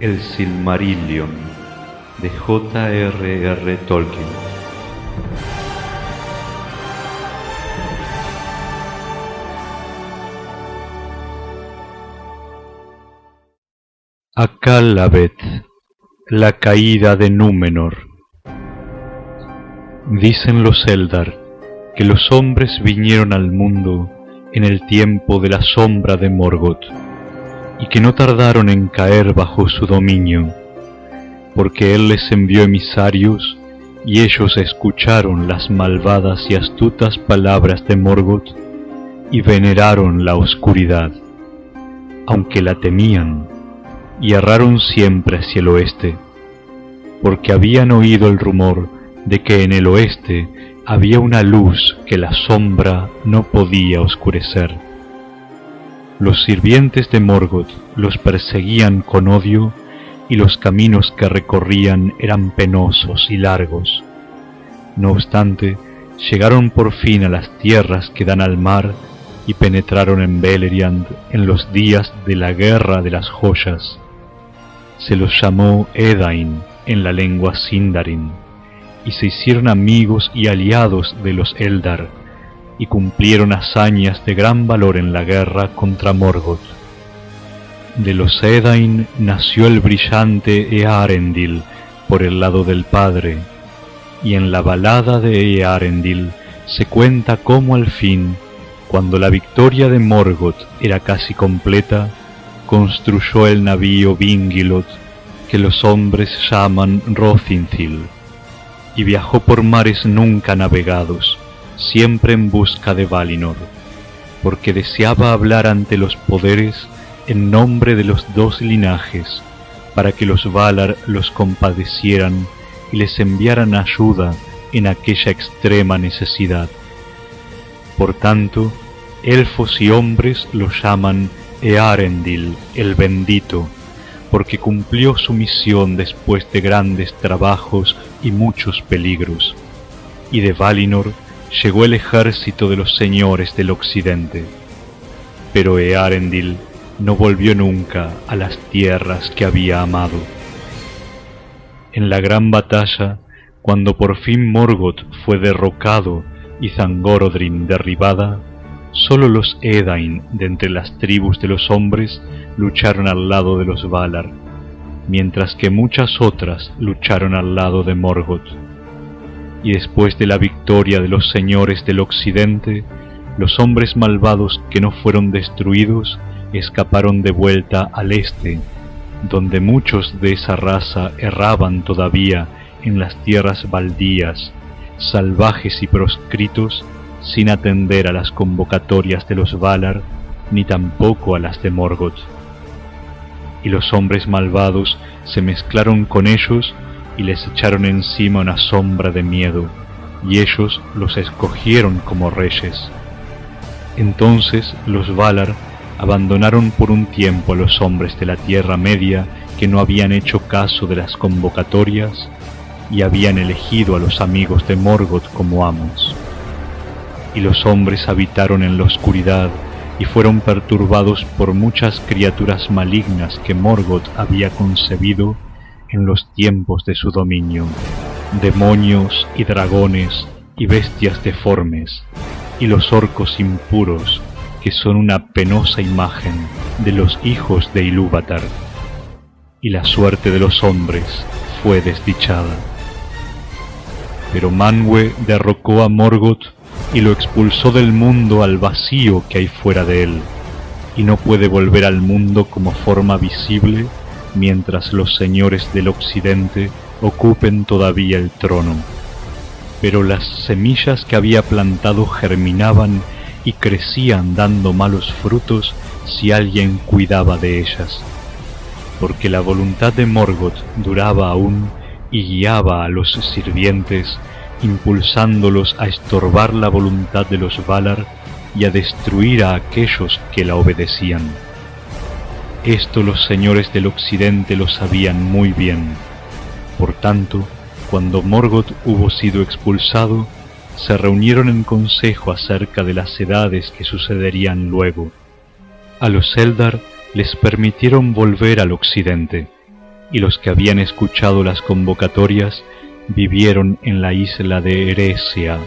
El Silmarillion de J.R.R. Tolkien. Akallabeth, la caída de Númenor. Dicen los Eldar que los hombres vinieron al mundo en el tiempo de la sombra de Morgoth, y que no tardaron en caer bajo su dominio, porque él les envió emisarios, y ellos escucharon las malvadas y astutas palabras de Morgoth, y veneraron la oscuridad, aunque la temían, y erraron siempre hacia el oeste, porque habían oído el rumor de que en el oeste había una luz que la sombra no podía oscurecer. Los sirvientes de Morgoth los perseguían con odio, y los caminos que recorrían eran penosos y largos. No obstante, llegaron por fin a las tierras que dan al mar, y penetraron en Beleriand en los días de la Guerra de las Joyas. Se los llamó Edain en la lengua Sindarin, y se hicieron amigos y aliados de los Eldar, y cumplieron hazañas de gran valor en la guerra contra Morgoth. De los Edain nació el brillante Eärendil por el lado del padre, y en la balada de Eärendil se cuenta cómo al fin, cuando la victoria de Morgoth era casi completa, construyó el navío Vingilot, que los hombres llaman Rothinthil, y viajó por mares nunca navegados, siempre en busca de Valinor, porque deseaba hablar ante los poderes en nombre de los dos linajes, para que los Valar los compadecieran y les enviaran ayuda en aquella extrema necesidad. Por tanto, elfos y hombres lo llaman Eärendil, el bendito, porque cumplió su misión después de grandes trabajos y muchos peligros, y de Valinor llegó el ejército de los señores del occidente. Pero Eärendil no volvió nunca a las tierras que había amado. En la gran batalla, cuando por fin Morgoth fue derrocado y Zangorodrim derribada, solo los Edain de entre las tribus de los hombres lucharon al lado de los Valar, mientras que muchas otras lucharon al lado de Morgoth. Y después de la victoria de los señores del occidente, los hombres malvados que no fueron destruidos escaparon de vuelta al este, donde muchos de esa raza erraban todavía en las tierras baldías, salvajes y proscritos, sin atender a las convocatorias de los Valar, ni tampoco a las de Morgoth. Y los hombres malvados se mezclaron con ellos y les echaron encima una sombra de miedo, y ellos los escogieron como reyes. Entonces los Valar abandonaron por un tiempo a los hombres de la Tierra Media que no habían hecho caso de las convocatorias, y habían elegido a los amigos de Morgoth como amos. Y los hombres habitaron en la oscuridad, y fueron perturbados por muchas criaturas malignas que Morgoth había concebido en los tiempos de su dominio, demonios y dragones y bestias deformes, y los orcos impuros, que son una penosa imagen de los hijos de Ilúvatar. Y la suerte de los hombres fue desdichada. Pero Manwë derrocó a Morgoth y lo expulsó del mundo al vacío que hay fuera de él, y no puede volver al mundo como forma visible mientras los señores del occidente ocupen todavía el trono. Pero las semillas que había plantado germinaban y crecían dando malos frutos si alguien cuidaba de ellas, porque la voluntad de Morgoth duraba aún y guiaba a los sirvientes, impulsándolos a estorbar la voluntad de los Valar y a destruir a aquellos que la obedecían. Esto los señores del occidente lo sabían muy bien. Por tanto, cuando Morgoth hubo sido expulsado, se reunieron en consejo acerca de las edades que sucederían luego. A los Eldar les permitieron volver al occidente, y los que habían escuchado las convocatorias vivieron en la isla de Eresia,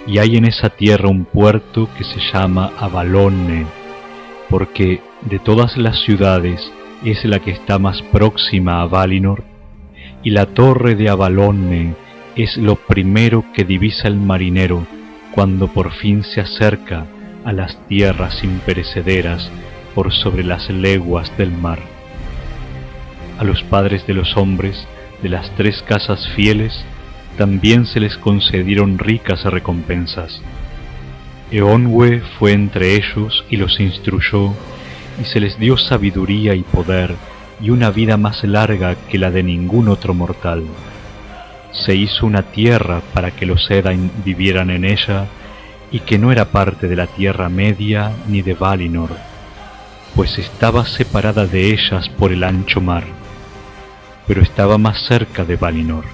y hay en esa tierra un puerto que se llama Avalone, porque de todas las ciudades es la que está más próxima a Valinor, y la torre de Avalone es lo primero que divisa el marinero cuando por fin se acerca a las tierras imperecederas por sobre las leguas del mar. A los padres de los hombres de las 3 casas fieles también se les concedieron ricas recompensas. Eonwe fue entre ellos y los instruyó, y se les dio sabiduría y poder y una vida más larga que la de ningún otro mortal. Se hizo una tierra para que los Edain vivieran en ella, y que no era parte de la Tierra Media ni de Valinor, pues estaba separada de ellas por el ancho mar, pero estaba más cerca de Valinor.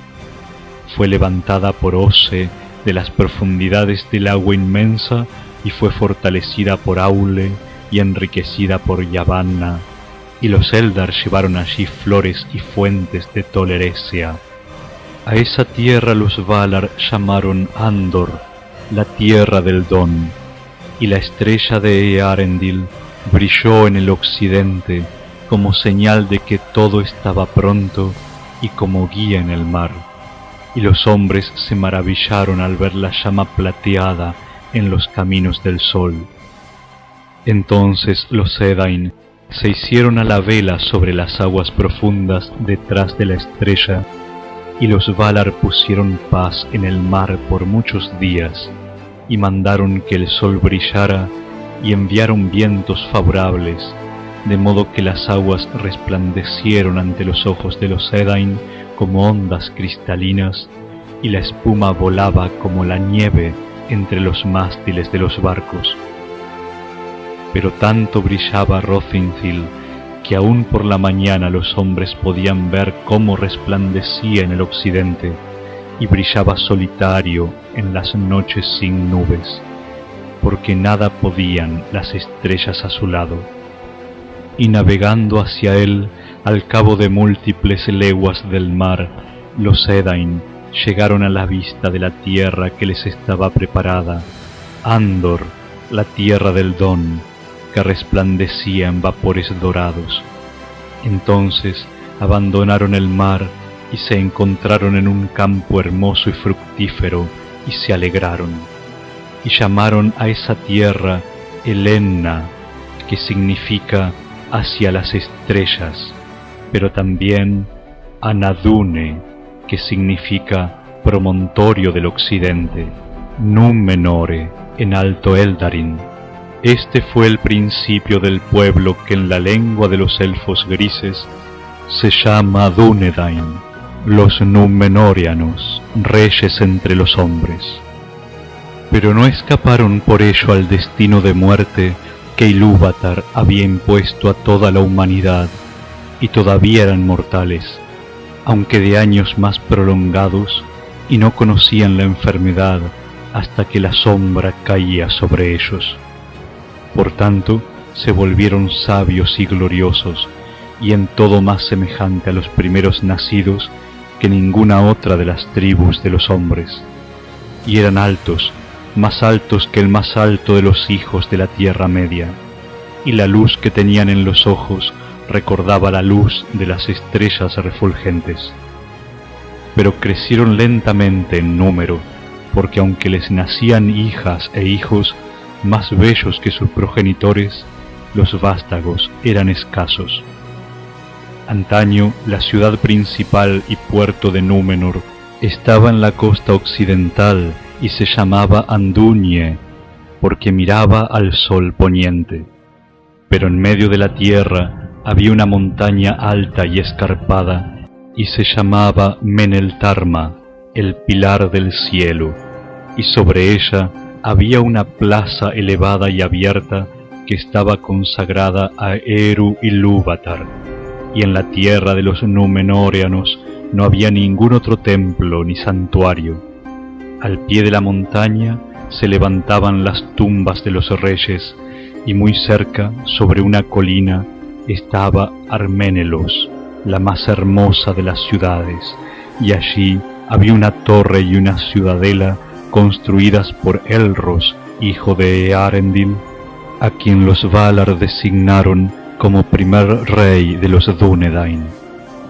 Fue levantada por Ose de las profundidades del agua inmensa, y fue fortalecida por Aule y enriquecida por Yavanna, y los Eldar llevaron allí flores y fuentes de Toleresia. A esa tierra los Valar llamaron Andor, la tierra del Don, y la estrella de Earendil brilló en el occidente como señal de que todo estaba pronto y como guía en el mar, y los hombres se maravillaron al ver la llama plateada en los caminos del sol. Entonces los Edain se hicieron a la vela sobre las aguas profundas detrás de la estrella, y los Valar pusieron paz en el mar por muchos días, y mandaron que el sol brillara, y enviaron vientos favorables, de modo que las aguas resplandecieron ante los ojos de los Edain como ondas cristalinas, y la espuma volaba como la nieve entre los mástiles de los barcos. Pero tanto brillaba Rothinthil, que aún por la mañana los hombres podían ver cómo resplandecía en el occidente, y brillaba solitario en las noches sin nubes, porque nada podían las estrellas a su lado. Y navegando hacia él, al cabo de múltiples leguas del mar, los Edain llegaron a la vista de la tierra que les estaba preparada, Andor, la tierra del Don, que resplandecía en vapores dorados. Entonces abandonaron el mar y se encontraron en un campo hermoso y fructífero, y se alegraron, y llamaron a esa tierra Elenna, que significa hacia las estrellas, pero también Anadune, que significa promontorio del occidente, Númenore, en Alto Eldarin. Este fue el principio del pueblo que en la lengua de los elfos grises se llama Dúnedain, los Númenóreanos, reyes entre los hombres. Pero no escaparon por ello al destino de muerte que Ilúvatar había impuesto a toda la humanidad, y todavía eran mortales, aunque de años más prolongados, y no conocían la enfermedad hasta que la sombra caía sobre ellos. Por tanto, se volvieron sabios y gloriosos, y en todo más semejante a los primeros nacidos que ninguna otra de las tribus de los hombres. Y eran altos, más altos que el más alto de los hijos de la Tierra Media, y la luz que tenían en los ojos recordaba la luz de las estrellas refulgentes. Pero crecieron lentamente en número, porque aunque les nacían hijas e hijos más bellos que sus progenitores, los vástagos eran escasos. Antaño, la ciudad principal y puerto de Númenor estaba en la costa occidental y se llamaba Andúnie, porque miraba al sol poniente. Pero en medio de la tierra había una montaña alta y escarpada, y se llamaba Meneltarma, el pilar del cielo, y sobre ella había una plaza elevada y abierta que estaba consagrada a Eru Ilúvatar, y en la tierra de los Númenóreanos no había ningún otro templo ni santuario. Al pie de la montaña se levantaban las tumbas de los reyes, y muy cerca, sobre una colina, estaba Arménelos, la más hermosa de las ciudades, y allí había una torre y una ciudadela construidas por Elros, hijo de Eärendil, a quien los Valar designaron como primer rey de los Dúnedain.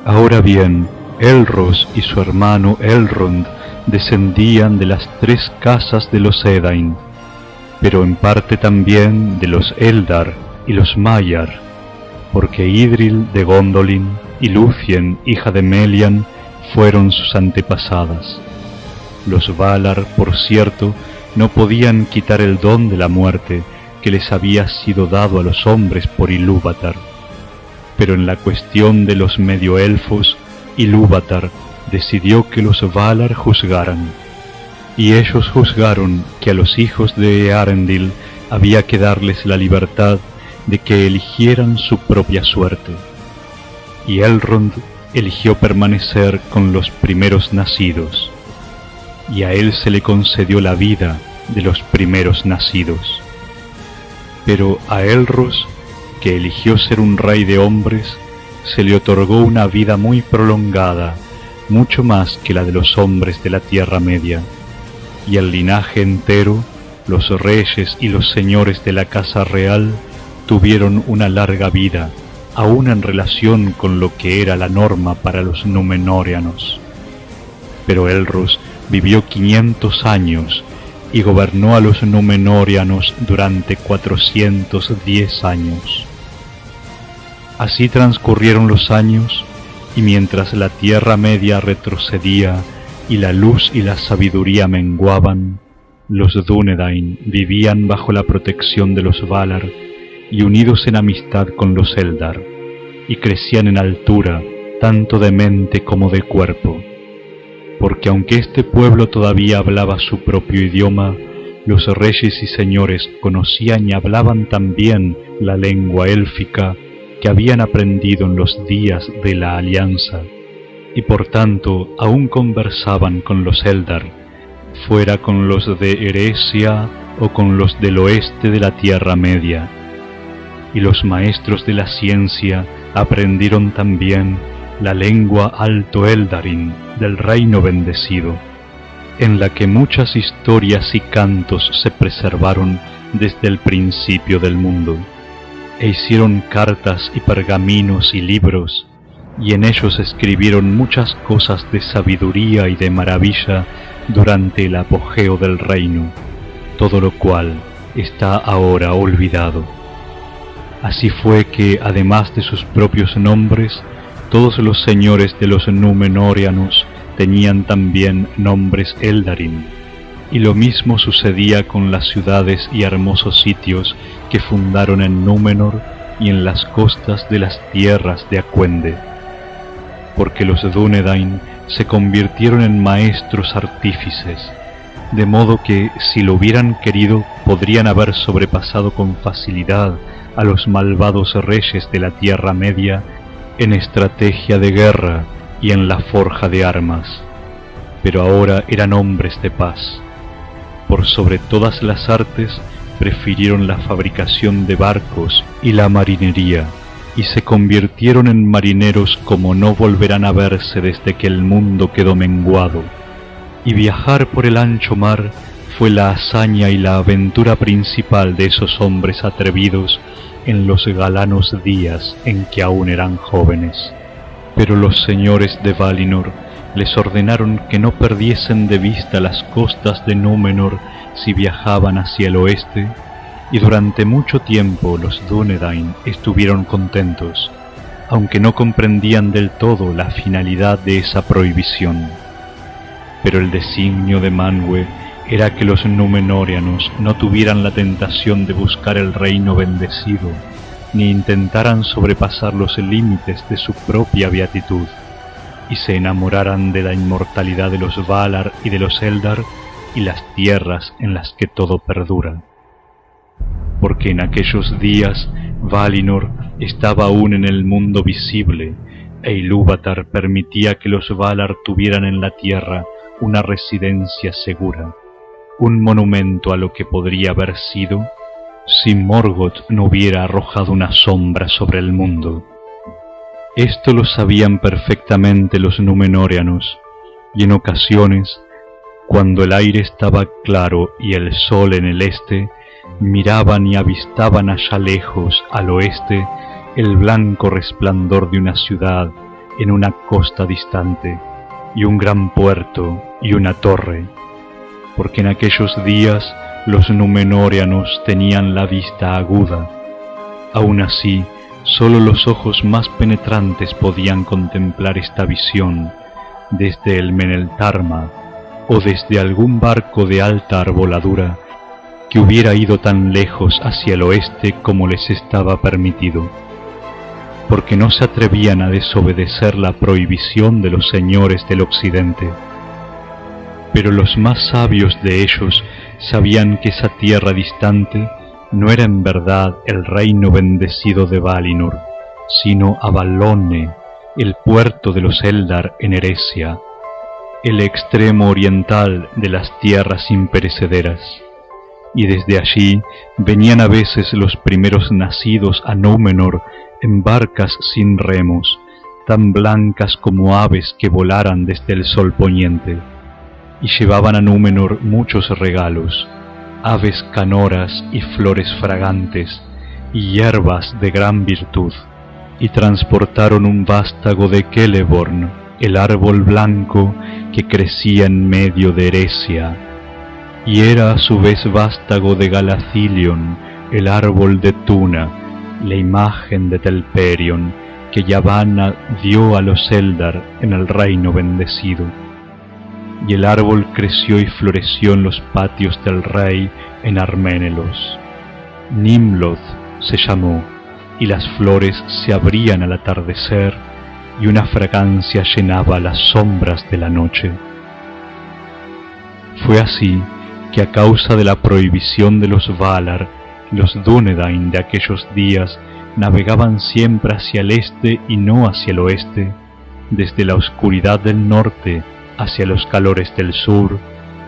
Ahora bien, Elros y su hermano Elrond descendían de las 3 casas de los Edain, pero en parte también de los Eldar y los Maiar, porque Idril de Gondolin y Lúthien, hija de Melian, fueron sus antepasadas. Los Valar, por cierto, no podían quitar el don de la muerte que les había sido dado a los hombres por Ilúvatar, pero en la cuestión de los medioelfos, Ilúvatar decidió que los Valar juzgaran, y ellos juzgaron que a los hijos de Eärendil había que darles la libertad de que eligieran su propia suerte, y Elrond eligió permanecer con los primeros nacidos, y a él se le concedió la vida de los primeros nacidos. Pero a Elros, que eligió ser un rey de hombres, se le otorgó una vida muy prolongada, mucho más que la de los hombres de la Tierra Media, y el linaje entero, los reyes y los señores de la casa real, tuvieron una larga vida, aún en relación con lo que era la norma para los Númenóreanos. Pero Elros vivió 500 años y gobernó a los Númenóreanos durante 410 años. Así transcurrieron los años, y mientras la Tierra Media retrocedía y la luz y la sabiduría menguaban, los Dúnedain vivían bajo la protección de los Valar y unidos en amistad con los Eldar, y crecían en altura tanto de mente como de cuerpo, porque aunque este pueblo todavía hablaba su propio idioma, los reyes y señores conocían y hablaban también la lengua élfica que habían aprendido en los días de la Alianza, y por tanto aún conversaban con los Eldar, fuera con los de Eresia o con los del oeste de la Tierra Media. Y los maestros de la ciencia aprendieron también la lengua Alto Eldarin del Reino Bendecido, en la que muchas historias y cantos se preservaron desde el principio del mundo, e hicieron cartas y pergaminos y libros, y en ellos escribieron muchas cosas de sabiduría y de maravilla durante el apogeo del reino, todo lo cual está ahora olvidado. Así fue que, además de sus propios nombres, todos los señores de los Númenóreanos tenían también nombres Eldarin, y lo mismo sucedía con las ciudades y hermosos sitios que fundaron en Númenor y en las costas de las tierras de Acuende, porque los Dúnedain se convirtieron en maestros artífices, de modo que, si lo hubieran querido, podrían haber sobrepasado con facilidad a los malvados reyes de la Tierra Media en estrategia de guerra y en la forja de armas, pero ahora eran hombres de paz. Por sobre todas las artes, prefirieron la fabricación de barcos y la marinería, y se convirtieron en marineros como no volverán a verse desde que el mundo quedó menguado. Y viajar por el ancho mar fue la hazaña y la aventura principal de esos hombres atrevidos en los galanos días en que aún eran jóvenes. Pero los señores de Valinor les ordenaron que no perdiesen de vista las costas de Númenor si viajaban hacia el oeste, y durante mucho tiempo los Dúnedain estuvieron contentos, aunque no comprendían del todo la finalidad de esa prohibición. Pero el designio de Manwë era que los Númenóreanos no tuvieran la tentación de buscar el reino bendecido, ni intentaran sobrepasar los límites de su propia beatitud, y se enamoraran de la inmortalidad de los Valar y de los Eldar y las tierras en las que todo perdura. Porque en aquellos días Valinor estaba aún en el mundo visible, e Ilúvatar permitía que los Valar tuvieran en la tierra una residencia segura, un monumento a lo que podría haber sido si Morgoth no hubiera arrojado una sombra sobre el mundo. Esto lo sabían perfectamente los Númenóreanos, y en ocasiones, cuando el aire estaba claro y el sol en el este, miraban y avistaban allá lejos, al oeste, el blanco resplandor de una ciudad en una costa distante, y un gran puerto y una torre, porque en aquellos días los Númenóreanos tenían la vista aguda. Aun así, sólo los ojos más penetrantes podían contemplar esta visión desde el Meneltarma o desde algún barco de alta arboladura que hubiera ido tan lejos hacia el oeste como les estaba permitido, porque no se atrevían a desobedecer la prohibición de los señores del occidente. Pero los más sabios de ellos sabían que esa tierra distante no era en verdad el reino bendecido de Valinor, sino Avalone, el puerto de los Eldar en Eresia, el extremo oriental de las tierras imperecederas. Y desde allí venían a veces los primeros nacidos a Númenor en barcas sin remos, tan blancas como aves que volaran desde el sol poniente, y llevaban a Númenor muchos regalos, aves canoras y flores fragantes, y hierbas de gran virtud, y transportaron un vástago de Celeborn, el árbol blanco que crecía en medio de Eresia, y era a su vez vástago de Galathilion, el árbol de Tuna, la imagen de Telperion, que Yavanna dio a los Eldar en el reino bendecido. Y el árbol creció y floreció en los patios del rey en Arménelos. Nimloth se llamó, y las flores se abrían al atardecer, y una fragancia llenaba las sombras de la noche. Fue así que a causa de la prohibición de los Valar, los Dúnedain de aquellos días navegaban siempre hacia el este y no hacia el oeste, desde la oscuridad del norte hacia los calores del sur,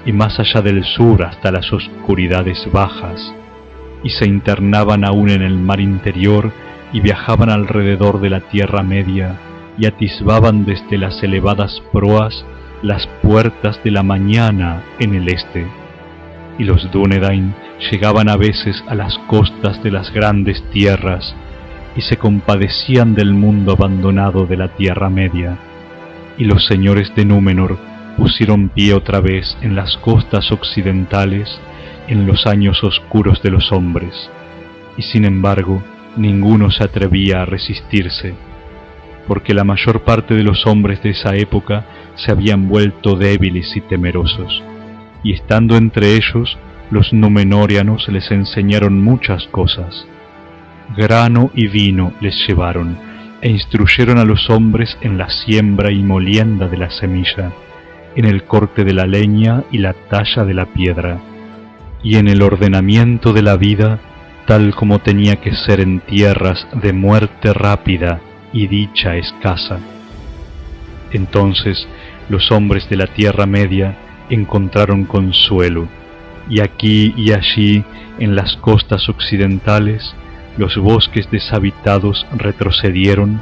y más allá del sur hasta las oscuridades bajas, y se internaban aún en el mar interior y viajaban alrededor de la Tierra Media, y atisbaban desde las elevadas proas las puertas de la mañana en el este. Y los Dúnedain llegaban a veces a las costas de las grandes tierras, y se compadecían del mundo abandonado de la Tierra Media. Y los señores de Númenor pusieron pie otra vez en las costas occidentales en los años oscuros de los hombres, y sin embargo ninguno se atrevía a resistirse, porque la mayor parte de los hombres de esa época se habían vuelto débiles y temerosos, y estando entre ellos los Númenóreanos les enseñaron muchas cosas. Grano y vino les llevaron, e instruyeron a los hombres en la siembra y molienda de la semilla, en el corte de la leña y la talla de la piedra, y en el ordenamiento de la vida, tal como tenía que ser en tierras de muerte rápida y dicha escasa. Entonces los hombres de la Tierra Media encontraron consuelo, y aquí y allí en las costas occidentales los bosques deshabitados retrocedieron,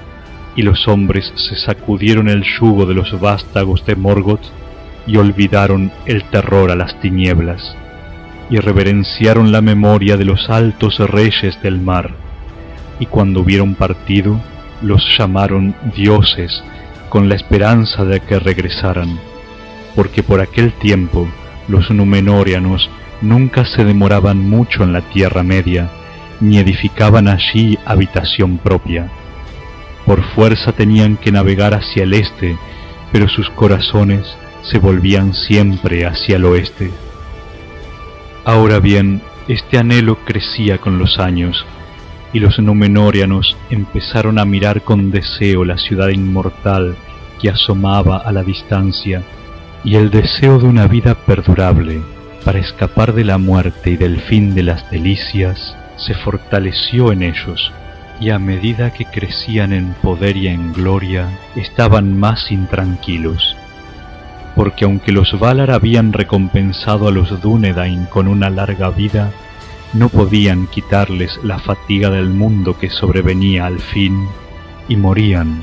y los hombres se sacudieron el yugo de los vástagos de Morgoth y olvidaron el terror a las tinieblas, y reverenciaron la memoria de los altos reyes del mar, y cuando hubieron partido los llamaron dioses con la esperanza de que regresaran, porque por aquel tiempo los Númenóreanos nunca se demoraban mucho en la Tierra Media, ni edificaban allí habitación propia. Por fuerza tenían que navegar hacia el este, pero sus corazones se volvían siempre hacia el oeste. Ahora bien, este anhelo crecía con los años, y los Númenóreanos empezaron a mirar con deseo la ciudad inmortal que asomaba a la distancia, y el deseo de una vida perdurable para escapar de la muerte y del fin de las delicias se fortaleció en ellos, y a medida que crecían en poder y en gloria, estaban más intranquilos, porque aunque los Valar habían recompensado a los Dúnedain con una larga vida, no podían quitarles la fatiga del mundo que sobrevenía al fin, y morían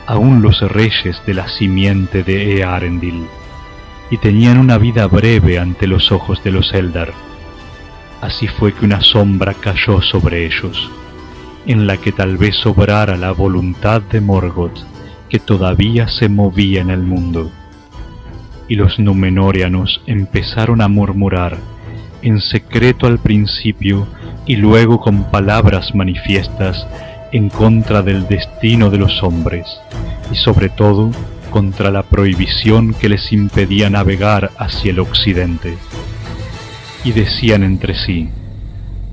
aún los reyes de la simiente de Eärendil, y tenían una vida breve ante los ojos de los Eldar. Así fue que una sombra cayó sobre ellos, en la que tal vez obrara la voluntad de Morgoth, que todavía se movía en el mundo. Y los Númenóreanos empezaron a murmurar, en secreto al principio y luego con palabras manifiestas, en contra del destino de los hombres, y sobre todo contra la prohibición que les impedía navegar hacia el occidente. Y decían entre sí,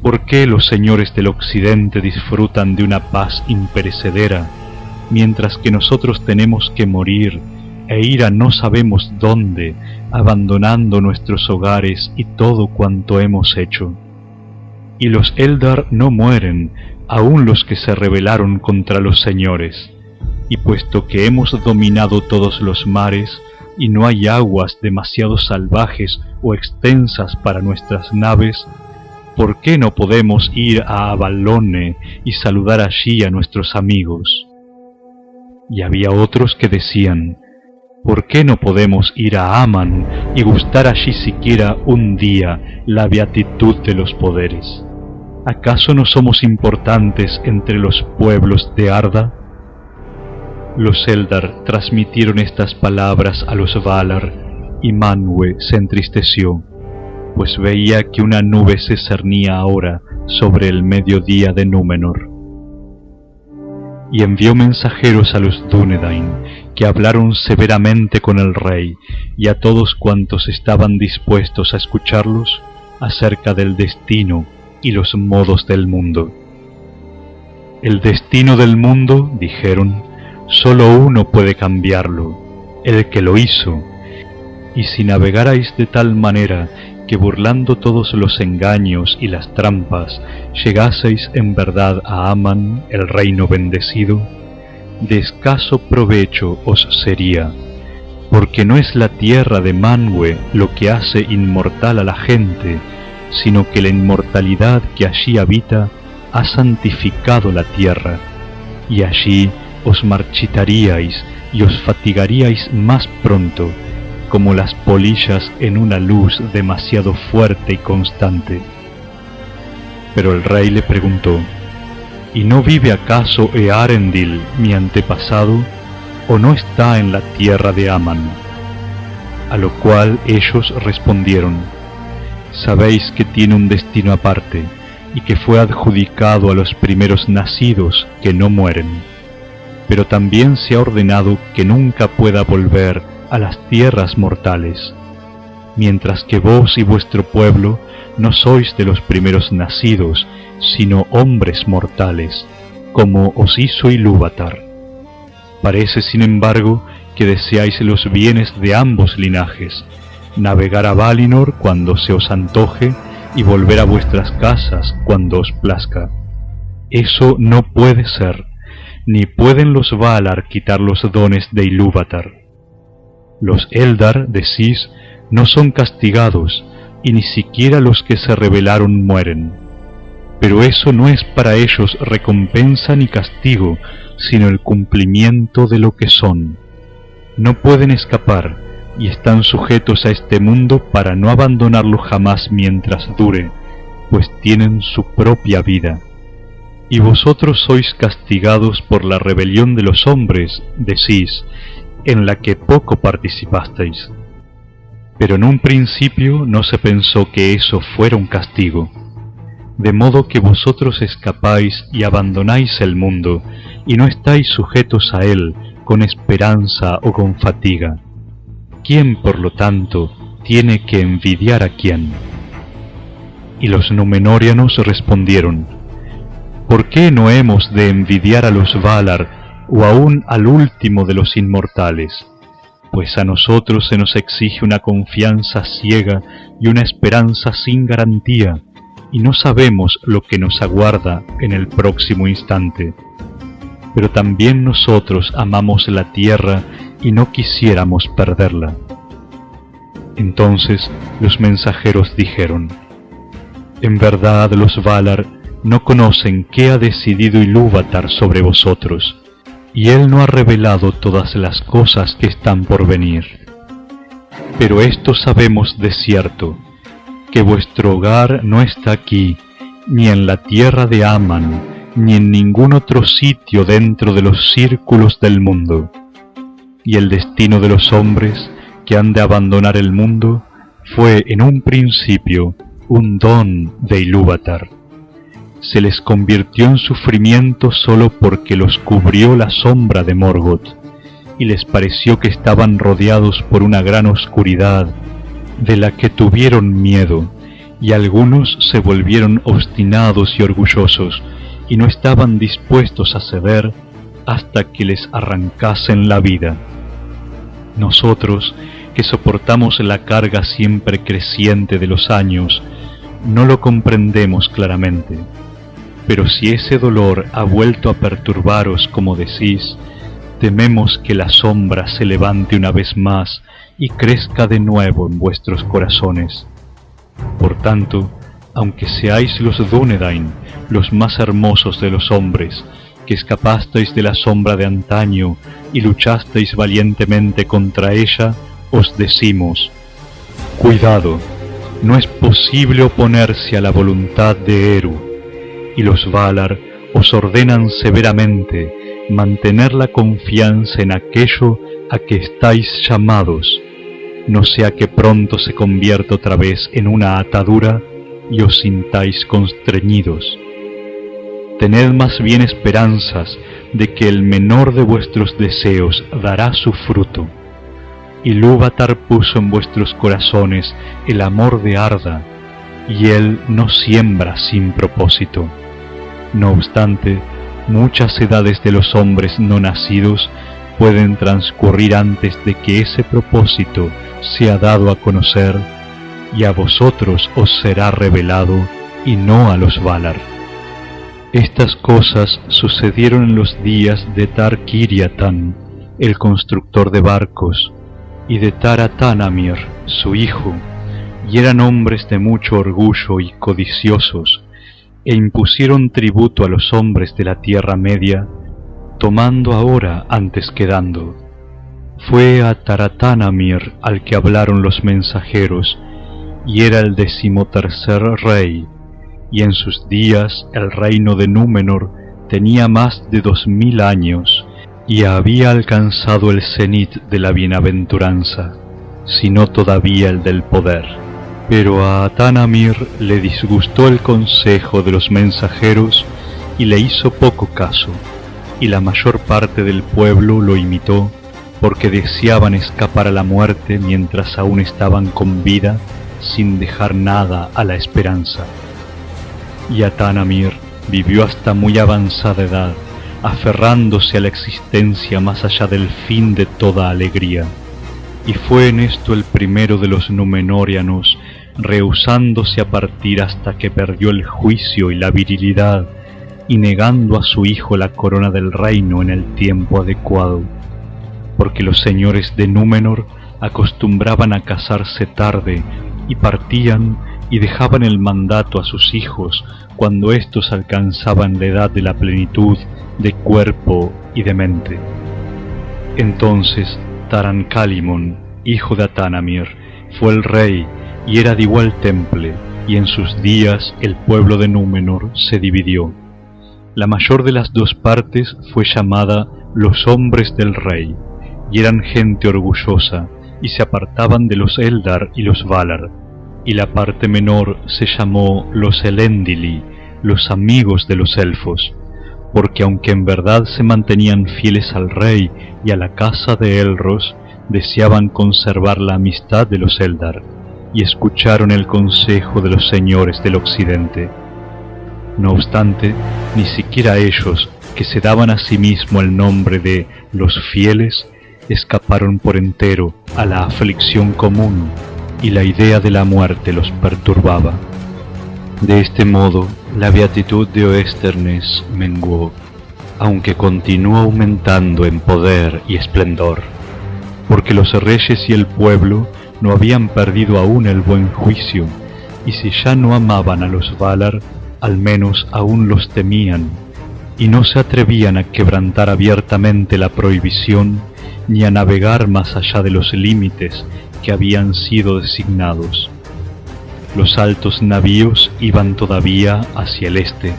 ¿por qué los señores del occidente disfrutan de una paz imperecedera, mientras que nosotros tenemos que morir e ir a no sabemos dónde, abandonando nuestros hogares y todo cuanto hemos hecho? Y los Eldar no mueren, aun los que se rebelaron contra los señores, y puesto que hemos dominado todos los mares, y no hay aguas demasiado salvajes o extensas para nuestras naves, ¿por qué no podemos ir a Avalone y saludar allí a nuestros amigos? Y había otros que decían, ¿por qué no podemos ir a Aman y gustar allí siquiera un día la beatitud de los poderes? ¿Acaso no somos importantes entre los pueblos de Arda? Los Eldar transmitieron estas palabras a los Valar, y Manwë se entristeció, pues veía que una nube se cernía ahora sobre el mediodía de Númenor. Y envió mensajeros a los Dúnedain, que hablaron severamente con el rey y a todos cuantos estaban dispuestos a escucharlos acerca del destino y los modos del mundo. El destino del mundo, dijeron, solo uno puede cambiarlo, el que lo hizo, y si navegarais de tal manera que burlando todos los engaños y las trampas llegaseis en verdad a Aman, el reino bendecido, de escaso provecho os sería, porque no es la tierra de Manwë lo que hace inmortal a la gente, sino que la inmortalidad que allí habita ha santificado la tierra, y allí os marchitaríais y os fatigaríais más pronto, como las polillas en una luz demasiado fuerte y constante. Pero el rey le preguntó, ¿y no vive acaso Eärendil, mi antepasado, o no está en la tierra de Aman? A lo cual ellos respondieron, sabéis que tiene un destino aparte, y que fue adjudicado a los primeros nacidos que no mueren. Pero también se ha ordenado que nunca pueda volver a las tierras mortales, mientras que vos y vuestro pueblo no sois de los primeros nacidos, sino hombres mortales, como os hizo Ilúvatar. Parece, sin embargo, que deseáis los bienes de ambos linajes, navegar a Valinor cuando se os antoje y volver a vuestras casas cuando os plazca. Eso no puede ser, ni pueden los Valar quitar los dones de Ilúvatar. Los Eldar, decís, no son castigados, y ni siquiera los que se rebelaron mueren. Pero eso no es para ellos recompensa ni castigo, sino el cumplimiento de lo que son. No pueden escapar, y están sujetos a este mundo para no abandonarlo jamás mientras dure, pues tienen su propia vida. Y vosotros sois castigados por la rebelión de los hombres, decís, en la que poco participasteis. Pero en un principio no se pensó que eso fuera un castigo, de modo que vosotros escapáis y abandonáis el mundo, y no estáis sujetos a él con esperanza o con fatiga. ¿Quién, por lo tanto, tiene que envidiar a quién? Y los Númenóreanos respondieron, ¿por qué no hemos de envidiar a los Valar o aún al último de los inmortales? Pues a nosotros se nos exige una confianza ciega y una esperanza sin garantía, y no sabemos lo que nos aguarda en el próximo instante. Pero también nosotros amamos la tierra y no quisiéramos perderla. Entonces los mensajeros dijeron, en verdad los Valar no conocen qué ha decidido Ilúvatar sobre vosotros, y Él no ha revelado todas las cosas que están por venir. Pero esto sabemos de cierto, que vuestro hogar no está aquí, ni en la tierra de Aman, ni en ningún otro sitio dentro de los círculos del mundo. Y el destino de los hombres que han de abandonar el mundo fue en un principio un don de Ilúvatar. Se les convirtió en sufrimiento solo porque los cubrió la sombra de Morgoth, y les pareció que estaban rodeados por una gran oscuridad, de la que tuvieron miedo, y algunos se volvieron obstinados y orgullosos, y no estaban dispuestos a ceder hasta que les arrancasen la vida. Nosotros, que soportamos la carga siempre creciente de los años, no lo comprendemos claramente. Pero si ese dolor ha vuelto a perturbaros como decís, tememos que la sombra se levante una vez más y crezca de nuevo en vuestros corazones. Por tanto, aunque seáis los Dúnedain, los más hermosos de los hombres, que escapasteis de la sombra de antaño y luchasteis valientemente contra ella, os decimos: cuidado, no es posible oponerse a la voluntad de Eru, y los Valar os ordenan severamente mantener la confianza en aquello a que estáis llamados, no sea que pronto se convierta otra vez en una atadura y os sintáis constreñidos. Tened más bien esperanzas de que el menor de vuestros deseos dará su fruto. Ilúvatar puso en vuestros corazones el amor de Arda, y él no siembra sin propósito. No obstante, muchas edades de los hombres no nacidos pueden transcurrir antes de que ese propósito sea dado a conocer, y a vosotros os será revelado, y no a los Valar. Estas cosas sucedieron en los días de Tar-Kiriatan, el constructor de barcos, y de Taratanamir, su hijo, y eran hombres de mucho orgullo y codiciosos, e impusieron tributo a los hombres de la Tierra Media, tomando ahora antes que dando. Fue a Taratanamir al que hablaron los mensajeros, y era el 13º rey, y en sus días el reino de Númenor tenía más de 2000 años, y había alcanzado el cenit de la bienaventuranza, si no todavía el del poder. Pero a Atanamir le disgustó el consejo de los mensajeros y le hizo poco caso, y la mayor parte del pueblo lo imitó, porque deseaban escapar a la muerte mientras aún estaban con vida, sin dejar nada a la esperanza. Y Atanamir vivió hasta muy avanzada edad, aferrándose a la existencia más allá del fin de toda alegría. Y fue en esto el primero de los Númenóreanos, rehusándose a partir hasta que perdió el juicio y la virilidad, y negando a su hijo la corona del reino en el tiempo adecuado, porque los señores de Númenor acostumbraban a casarse tarde, y partían y dejaban el mandato a sus hijos cuando éstos alcanzaban la edad de la plenitud de cuerpo y de mente. Entonces Taran-Kalimon, hijo de Atanamir, fue el rey y era de igual temple, y en sus días el pueblo de Númenor se dividió. La mayor de las dos partes fue llamada los hombres del rey, y eran gente orgullosa, y se apartaban de los Eldar y los Valar, y la parte menor se llamó los Elendili, los amigos de los elfos, porque aunque en verdad se mantenían fieles al rey y a la casa de Elros, deseaban conservar la amistad de los Eldar, y escucharon el consejo de los señores del occidente. No obstante, ni siquiera ellos, que se daban a sí mismo el nombre de los fieles, escaparon por entero a la aflicción común, y la idea de la muerte los perturbaba. De este modo, la beatitud de Oesternes menguó, aunque continuó aumentando en poder y esplendor, porque los reyes y el pueblo no habían perdido aún el buen juicio, y si ya no amaban a los Valar, al menos aún los temían, y no se atrevían a quebrantar abiertamente la prohibición ni a navegar más allá de los límites que habían sido designados. Los altos navíos iban todavía hacia el este,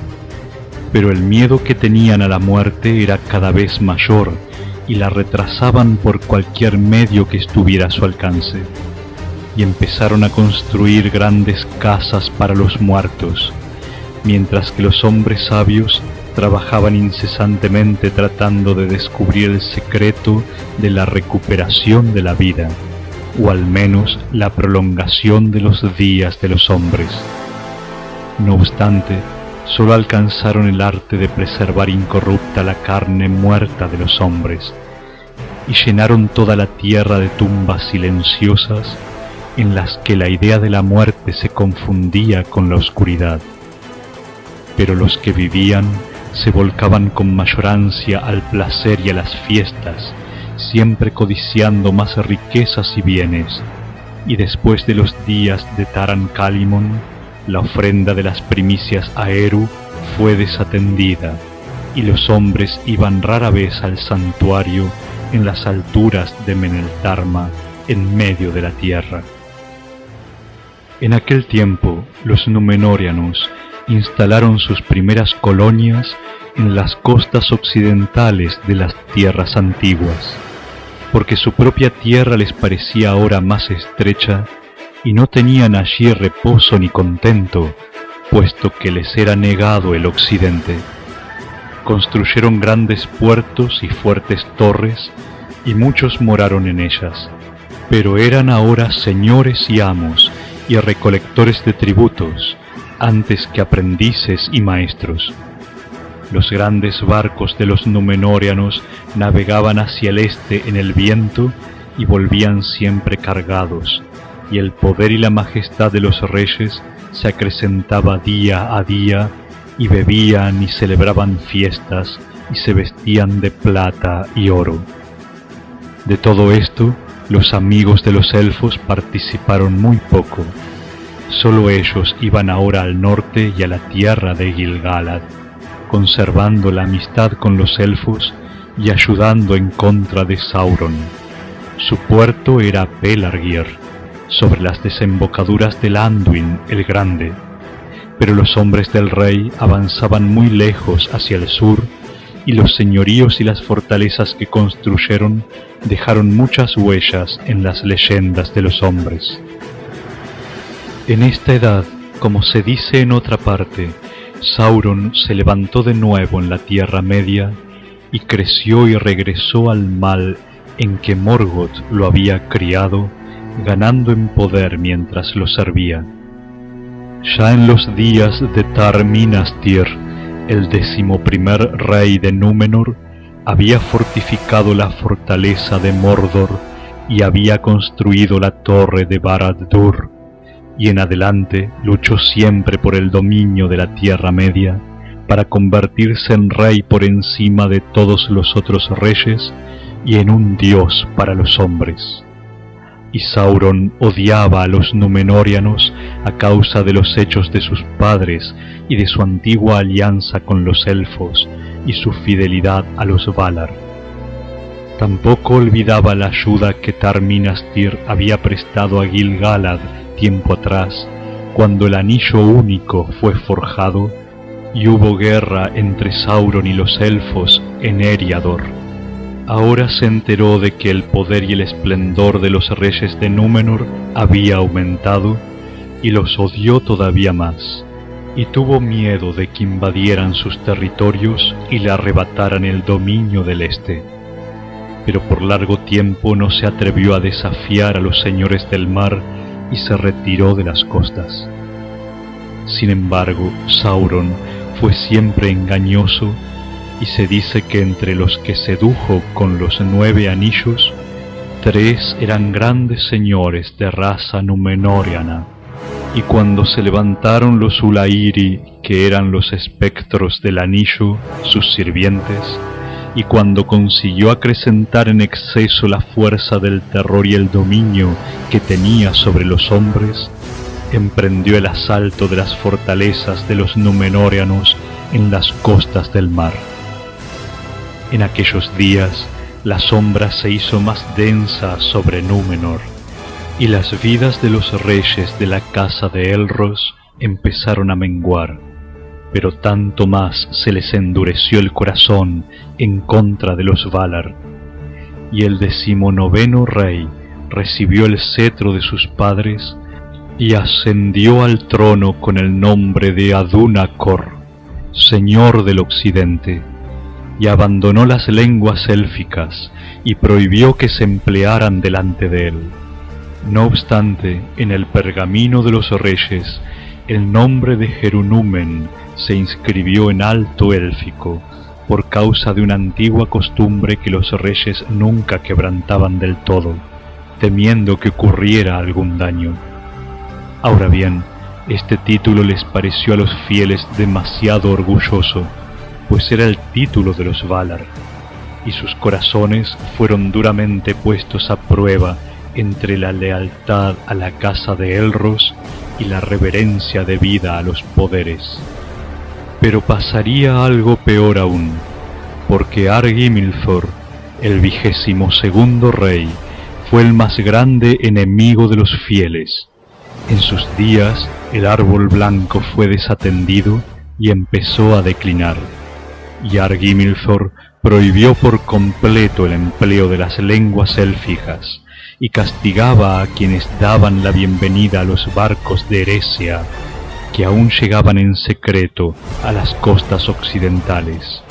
pero el miedo que tenían a la muerte era cada vez mayor y la retrasaban por cualquier medio que estuviera a su alcance, y empezaron a construir grandes casas para los muertos, mientras que los hombres sabios trabajaban incesantemente tratando de descubrir el secreto de la recuperación de la vida, o al menos la prolongación de los días de los hombres. No obstante, solo alcanzaron el arte de preservar incorrupta la carne muerta de los hombres, y llenaron toda la tierra de tumbas silenciosas en las que la idea de la muerte se confundía con la oscuridad. Pero los que vivían se volcaban con mayor ansia al placer y a las fiestas, siempre codiciando más riquezas y bienes, y después de los días de Taran Kalimon, la ofrenda de las primicias a Eru fue desatendida, y los hombres iban rara vez al santuario en las alturas de Meneltarma, en medio de la tierra. En aquel tiempo, los Númenóreanos instalaron sus primeras colonias en las costas occidentales de las tierras antiguas, porque su propia tierra les parecía ahora más estrecha y no tenían allí reposo ni contento, puesto que les era negado el occidente. Construyeron grandes puertos y fuertes torres, y muchos moraron en ellas, pero eran ahora señores y amos y recolectores de tributos, antes que aprendices y maestros. Los grandes barcos de los Númenóreanos navegaban hacia el este en el viento y volvían siempre cargados, y el poder y la majestad de los reyes se acrecentaba día a día, y bebían y celebraban fiestas y se vestían de plata y oro. De todo esto, los amigos de los elfos participaron muy poco. Solo ellos iban ahora al norte y a la tierra de Gil-galad, conservando la amistad con los elfos y ayudando en contra de Sauron. Su puerto era Pelargir, sobre las desembocaduras del Anduin el Grande, pero los hombres del rey avanzaban muy lejos hacia el sur, y los señoríos y las fortalezas que construyeron dejaron muchas huellas en las leyendas de los hombres. En esta edad, como se dice en otra parte, Sauron se levantó de nuevo en la Tierra Media y creció y regresó al mal en que Morgoth lo había criado, ganando en poder mientras lo servía. Ya en los días de Tar-Minastir, el 11º rey de Númenor, había fortificado la fortaleza de Mordor y había construido la torre de Barad-dûr, y en adelante luchó siempre por el dominio de la Tierra Media, para convertirse en rey por encima de todos los otros reyes y en un dios para los hombres. Y Sauron odiaba a los Númenóreanos a causa de los hechos de sus padres y de su antigua alianza con los elfos y su fidelidad a los Valar. Tampoco olvidaba la ayuda que Tar-Minastir había prestado a Gil-galad tiempo atrás, cuando el Anillo Único fue forjado y hubo guerra entre Sauron y los elfos en Eriador. Ahora se enteró de que el poder y el esplendor de los reyes de Númenor había aumentado, y los odió todavía más, y tuvo miedo de que invadieran sus territorios y le arrebataran el dominio del este. Pero por largo tiempo no se atrevió a desafiar a los señores del mar y se retiró de las costas. Sin embargo, Sauron fue siempre engañoso, y se dice que entre los que sedujo con los 9 anillos, 3 eran grandes señores de raza númenóreana, y cuando se levantaron los Ulairi, que eran los espectros del anillo, sus sirvientes, y cuando consiguió acrecentar en exceso la fuerza del terror y el dominio que tenía sobre los hombres, emprendió el asalto de las fortalezas de los númenóreanos en las costas del mar. En aquellos días la sombra se hizo más densa sobre Númenor, y las vidas de los reyes de la casa de Elros empezaron a menguar, pero tanto más se les endureció el corazón en contra de los Valar, y el 19º rey recibió el cetro de sus padres y ascendió al trono con el nombre de Adunacor, señor del occidente, y abandonó las lenguas élficas y prohibió que se emplearan delante de él. No obstante, en el pergamino de los reyes, el nombre de Jerunumen se inscribió en alto élfico, por causa de una antigua costumbre que los reyes nunca quebrantaban del todo, temiendo que ocurriera algún daño. Ahora bien, este título les pareció a los fieles demasiado orgulloso, pues era el título de los Valar, y sus corazones fueron duramente puestos a prueba entre la lealtad a la casa de Elros y la reverencia debida a los poderes. Pero pasaría algo peor aún, porque Argimilthor, el 22º rey, fue el más grande enemigo de los fieles. En sus días el árbol blanco fue desatendido y empezó a declinar, y Argimilthor prohibió por completo el empleo de las lenguas élficas y castigaba a quienes daban la bienvenida a los barcos de Eresia, que aún llegaban en secreto a las costas occidentales.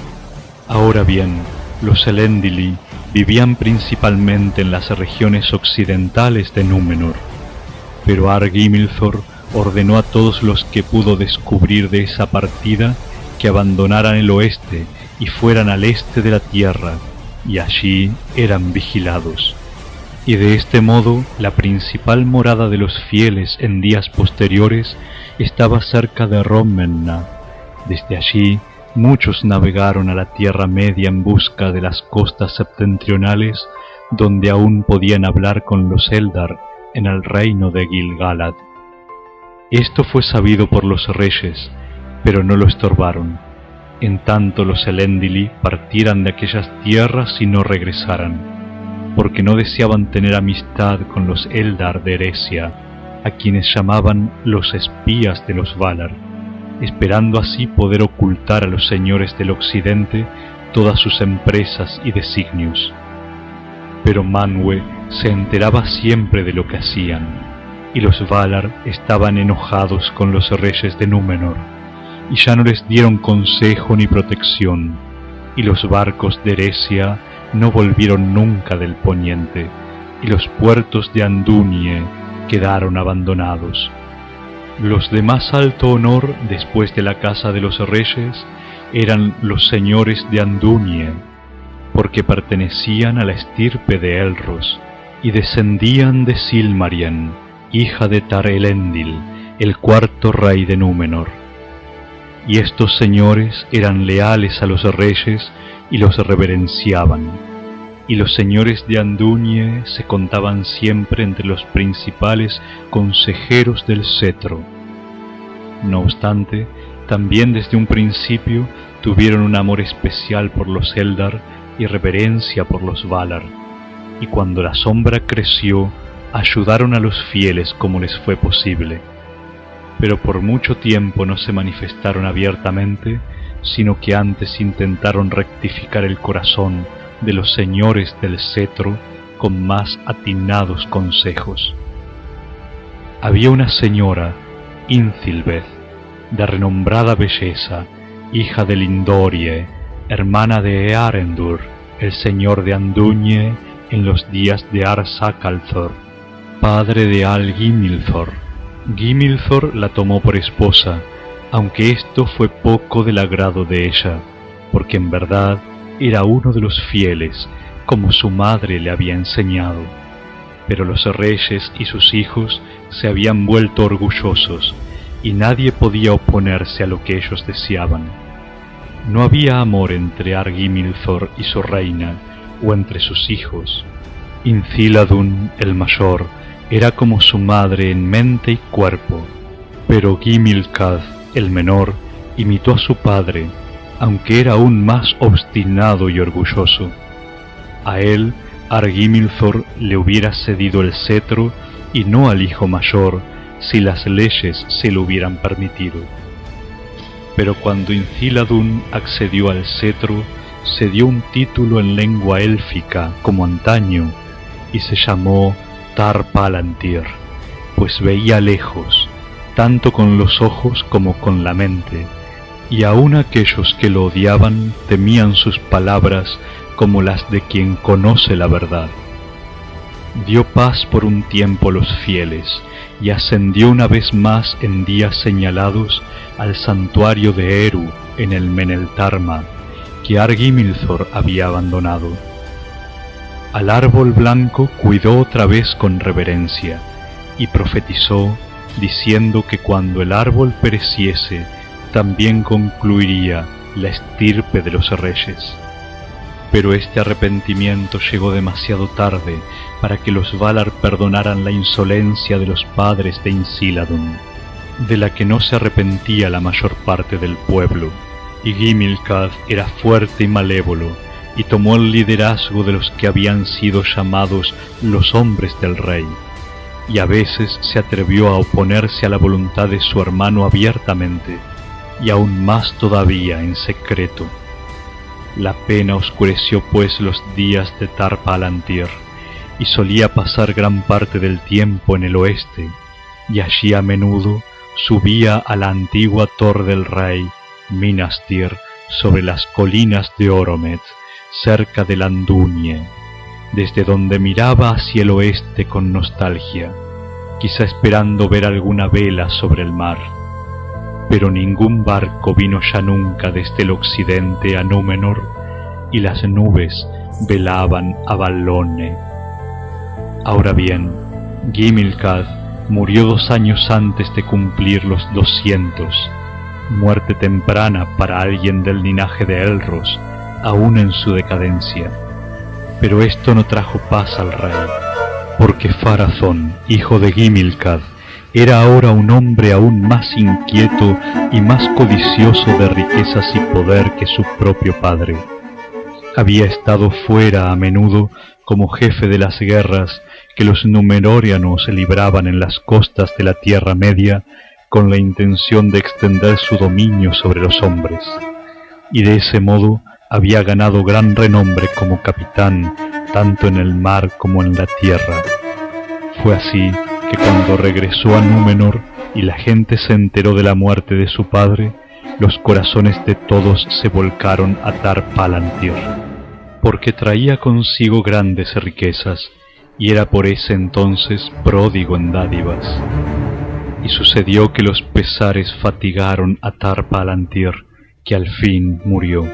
Ahora bien, los Elendili vivían principalmente en las regiones occidentales de Númenor, pero Argimilthor ordenó a todos los que pudo descubrir de esa partida que abandonaran el oeste y fueran al este de la tierra, y allí eran vigilados. Y de este modo la principal morada de los fieles en días posteriores estaba cerca de Rommenna. Desde allí muchos navegaron a la Tierra Media en busca de las costas septentrionales, donde aún podían hablar con los Eldar en el reino de Gil-galad. Esto fue sabido por los reyes, pero no lo estorbaron, en tanto los Elendili partieran de aquellas tierras y no regresaran, porque no deseaban tener amistad con los Eldar de Eresia, a quienes llamaban los espías de los Valar, esperando así poder ocultar a los señores del occidente todas sus empresas y designios. Pero Manwë se enteraba siempre de lo que hacían, y los Valar estaban enojados con los reyes de Númenor, y ya no les dieron consejo ni protección, y los barcos de Eresia no volvieron nunca del poniente, y los puertos de Andúnie quedaron abandonados. Los de más alto honor después de la casa de los reyes eran los señores de Andúnie, porque pertenecían a la estirpe de Elros, y descendían de Silmarien, hija de Tar-Elendil, el 4º rey de Númenor. Y estos señores eran leales a los reyes y los reverenciaban, y los señores de Andúnie se contaban siempre entre los principales consejeros del cetro. No obstante, también desde un principio tuvieron un amor especial por los Eldar y reverencia por los Valar, y cuando la sombra creció, ayudaron a los fieles como les fue posible. Pero por mucho tiempo no se manifestaron abiertamente, sino que antes intentaron rectificar el corazón de los señores del cetro con más atinados consejos. Había una señora, Inthilbeth, de renombrada belleza, hija de Lindorie, hermana de Earendur, el señor de Andúnie en los días de Ar-Sakalthor, padre de Al-Gimilthor. Gimilthor la tomó por esposa, aunque esto fue poco del agrado de ella, porque en verdad era uno de los fieles, como su madre le había enseñado. Pero los reyes y sus hijos se habían vuelto orgullosos, y nadie podía oponerse a lo que ellos deseaban. No había amor entre Argimilthor y su reina, o entre sus hijos. Inciladun, el mayor, era como su madre en mente y cuerpo, pero Gimilcad, el menor, Imitó a su padre, aunque era aún más obstinado y orgulloso. A él Argimilthor le hubiera cedido el cetro y no al hijo mayor, si las leyes se lo hubieran permitido. Pero cuando Inciladun accedió al cetro, se dio un título en lengua élfica como antaño, y se llamó Tar Palantir, pues veía lejos, tanto con los ojos como con la mente, y aun aquellos que lo odiaban temían sus palabras como las de quien conoce la verdad. Dio paz por un tiempo a los fieles, y ascendió una vez más en días señalados al santuario de Eru en el Meneltarma, que Argimilthor había abandonado. Al árbol blanco cuidó otra vez con reverencia, y profetizó, diciendo que cuando el árbol pereciese, también concluiría la estirpe de los reyes. Pero este arrepentimiento llegó demasiado tarde para que los Valar perdonaran la insolencia de los padres de Inciladun, de la que no se arrepentía la mayor parte del pueblo, y Gimilcad era fuerte y malévolo, y tomó el liderazgo de los que habían sido llamados los hombres del rey, y a veces se atrevió a oponerse a la voluntad de su hermano abiertamente, y aún más todavía en secreto. La pena oscureció pues los días de Tar Palantir, y solía pasar gran parte del tiempo en el oeste, y allí a menudo subía a la antigua torre del rey, Minas Tir, sobre las colinas de Oromet, cerca de Landunie, desde donde miraba hacia el oeste con nostalgia, quizá esperando ver alguna vela sobre el mar. Pero ningún barco vino ya nunca desde el occidente a Númenor, y las nubes velaban a Valone. Ahora bien, Gimilcad murió 2 años antes de cumplir los 200, muerte temprana para alguien del linaje de Elros, aún en su decadencia. Pero esto no trajo paz al rey, porque Pharazôn, hijo de Gimilcad, era ahora un hombre aún más inquieto y más codicioso de riquezas y poder que su propio padre. Había estado fuera a menudo como jefe de las guerras que los Númenóreanos libraban en las costas de la Tierra Media con la intención de extender su dominio sobre los hombres, y de ese modo había ganado gran renombre como capitán tanto en el mar como en la tierra. Fue así que cuando regresó a Númenor y la gente se enteró de la muerte de su padre, los corazones de todos se volcaron a Tar Palantir, porque traía consigo grandes riquezas, y era por ese entonces pródigo en dádivas. Y sucedió que los pesares fatigaron a Tar Palantir, que al fin murió.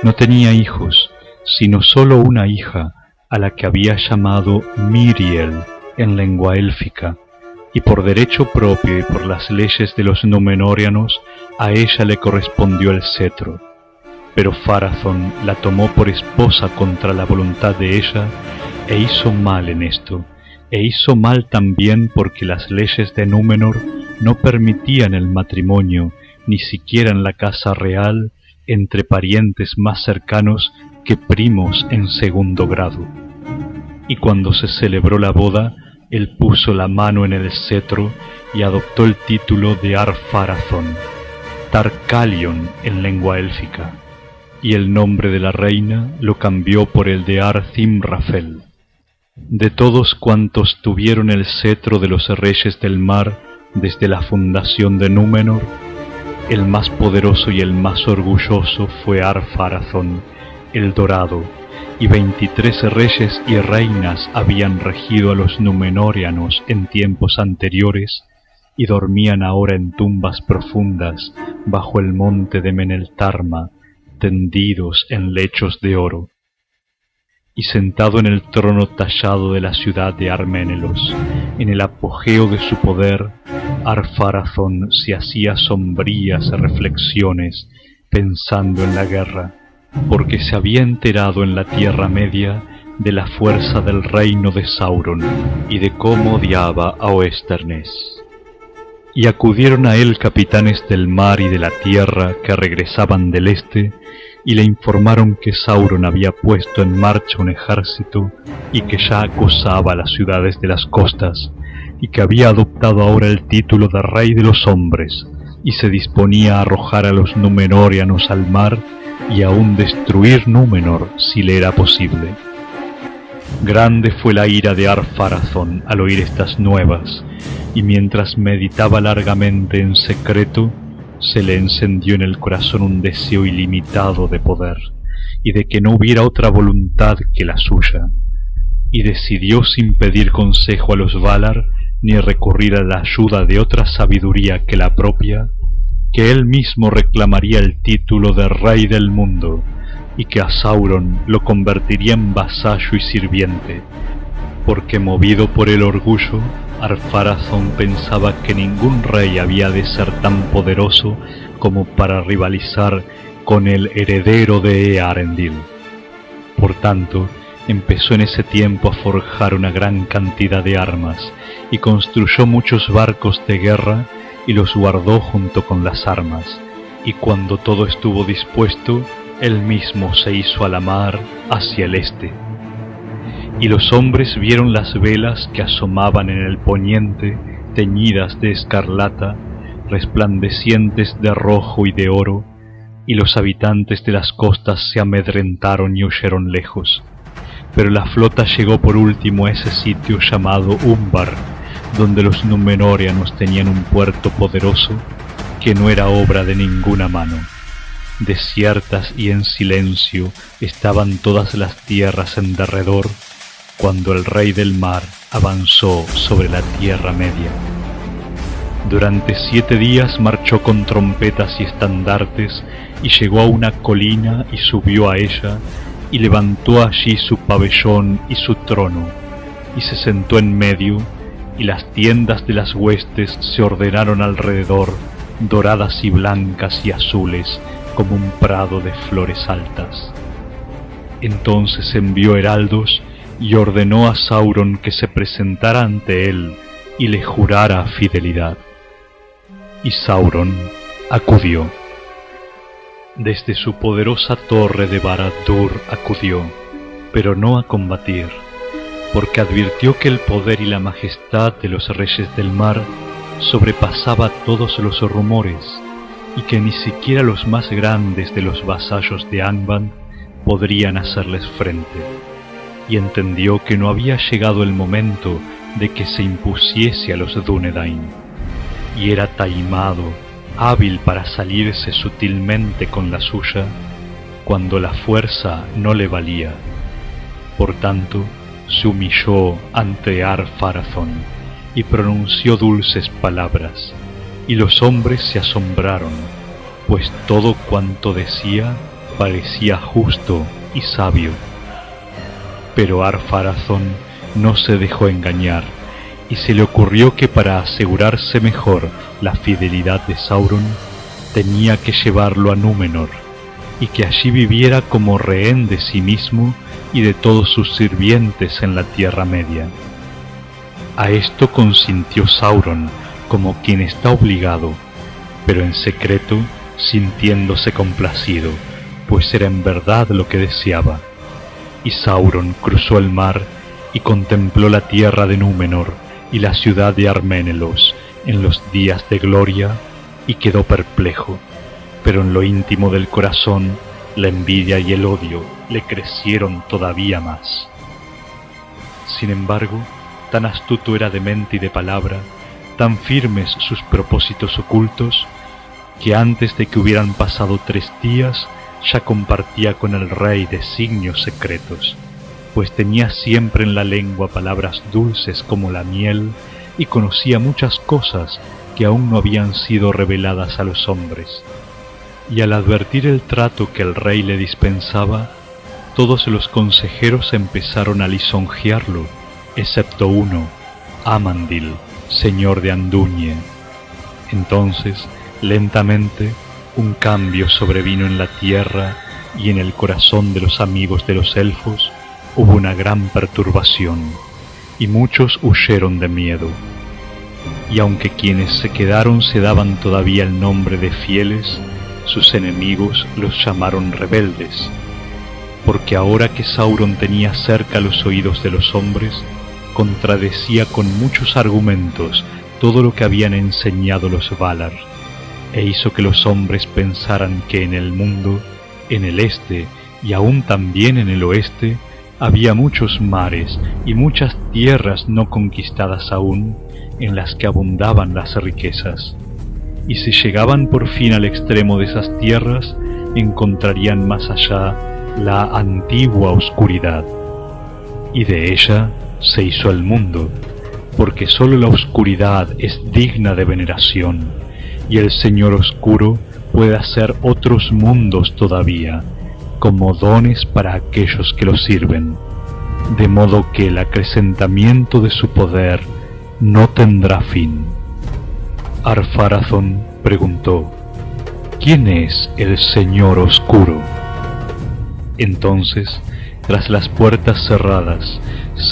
No tenía hijos, sino sólo una hija, a la que había llamado Miriel en lengua élfica, y por derecho propio y por las leyes de los Númenóreanos, a ella le correspondió el cetro. Pero Pharazôn la tomó por esposa contra la voluntad de ella, e hizo mal en esto, e hizo mal también porque las leyes de Númenor no permitían el matrimonio, ni siquiera en la casa real, entre parientes más cercanos que primos en segundo grado. Y cuando se celebró la boda, él puso la mano en el cetro y adoptó el título de Ar-Pharazôn, Tarkalion en lengua élfica, y el nombre de la reina lo cambió por el de Ar-Thimrafel. De todos cuantos tuvieron el cetro de los reyes del mar desde la fundación de Númenor, el más poderoso y el más orgulloso fue Ar-Pharazôn, el dorado, y 23 reyes y reinas habían regido a los Númenóreanos en tiempos anteriores, y dormían ahora en tumbas profundas bajo el monte de Meneltarma, tendidos en lechos de oro. Y sentado en el trono tallado de la ciudad de Arménelos, en el apogeo de su poder, Ar-Pharazôn se hacía sombrías reflexiones pensando en la guerra, porque se había enterado en la Tierra Media de la fuerza del reino de Sauron y de cómo odiaba a Oesternes. Y acudieron a él capitanes del mar y de la tierra que regresaban del este, y le informaron que Sauron había puesto en marcha un ejército y que ya acosaba las ciudades de las costas, y que había adoptado ahora el título de Rey de los Hombres, y se disponía a arrojar a los Númenóreanos al mar y aún destruir Númenor si le era posible. Grande fue la ira de Ar-Pharazôn al oír estas nuevas, y mientras meditaba largamente en secreto, se le encendió en el corazón un deseo ilimitado de poder, y de que no hubiera otra voluntad que la suya, y decidió sin pedir consejo a los Valar, ni recurrir a la ayuda de otra sabiduría que la propia, que él mismo reclamaría el título de Rey del Mundo, y que a Sauron lo convertiría en vasallo y sirviente, porque movido por el orgullo, Ar-Pharazôn pensaba que ningún rey había de ser tan poderoso como para rivalizar con el heredero de Eärendil. Por tanto, empezó en ese tiempo a forjar una gran cantidad de armas, y construyó muchos barcos de guerra y los guardó junto con las armas, y cuando todo estuvo dispuesto, él mismo se hizo a la mar hacia el este. Y los hombres vieron las velas que asomaban en el poniente, teñidas de escarlata, resplandecientes de rojo y de oro, y los habitantes de las costas se amedrentaron y huyeron lejos. Pero la flota llegó por último a ese sitio llamado Umbar, donde los Númenóreanos tenían un puerto poderoso que no era obra de ninguna mano. Desiertas y en silencio estaban todas las tierras en derredor, cuando el Rey del Mar avanzó sobre la Tierra Media. Durante 7 días marchó con trompetas y estandartes, y llegó a una colina y subió a ella, y levantó allí su pabellón y su trono, y se sentó en medio, y las tiendas de las huestes se ordenaron alrededor, doradas y blancas y azules, como un prado de flores altas. Entonces envió heraldos y ordenó a Sauron que se presentara ante él y le jurara fidelidad. Y Sauron acudió. Desde su poderosa torre de Barad-dûr acudió, pero no a combatir, porque advirtió que el poder y la majestad de los reyes del mar sobrepasaba todos los rumores, y que ni siquiera los más grandes de los vasallos de Angband podrían hacerles frente, y entendió que no había llegado el momento de que se impusiese a los Dúnedain, y era taimado, hábil para salirse sutilmente con la suya, cuando la fuerza no le valía. Por tanto, se humilló ante Ar-Pharazôn y pronunció dulces palabras, y los hombres se asombraron, pues todo cuanto decía parecía justo y sabio. Pero Ar-Pharazôn no se dejó engañar, y se le ocurrió que para asegurarse mejor la fidelidad de Sauron, tenía que llevarlo a Númenor, y que allí viviera como rehén de sí mismo y de todos sus sirvientes en la Tierra Media. A esto consintió Sauron, como quien está obligado, pero en secreto, sintiéndose complacido, pues era en verdad lo que deseaba. Y Sauron cruzó el mar y contempló la tierra de Númenor y la ciudad de Arménelos en los días de gloria, y quedó perplejo, pero en lo íntimo del corazón la envidia y el odio le crecieron todavía más. Sin embargo, tan astuto era de mente y de palabra, tan firmes sus propósitos ocultos, que antes de que hubieran pasado 3 días ya compartía con el rey designios secretos, pues tenía siempre en la lengua palabras dulces como la miel, y conocía muchas cosas que aún no habían sido reveladas a los hombres. Y al advertir el trato que el rey le dispensaba, todos los consejeros empezaron a lisonjearlo, excepto uno, Amandil, señor de Anduñe. Entonces, lentamente, un cambio sobrevino en la tierra, y en el corazón de los amigos de los elfos hubo una gran perturbación, y muchos huyeron de miedo. y aunque quienes se quedaron se daban todavía el nombre de fieles, sus enemigos los llamaron rebeldes, porque ahora que Sauron tenía cerca los oídos de los hombres, contradecía con muchos argumentos todo lo que habían enseñado los Valar, e hizo que los hombres pensaran que en el mundo, en el este y aún también en el oeste, había muchos mares y muchas tierras no conquistadas aún, en las que abundaban las riquezas. Y si llegaban por fin al extremo de esas tierras, encontrarían más allá la antigua oscuridad. Y de ella se hizo el mundo, porque sólo la oscuridad es digna de veneración, y el Señor Oscuro puede hacer otros mundos todavía, como dones para aquellos que lo sirven, de modo que el acrecentamiento de su poder no tendrá fin. Ar-Pharazôn preguntó: ¿quién es el Señor Oscuro? Entonces, tras las puertas cerradas,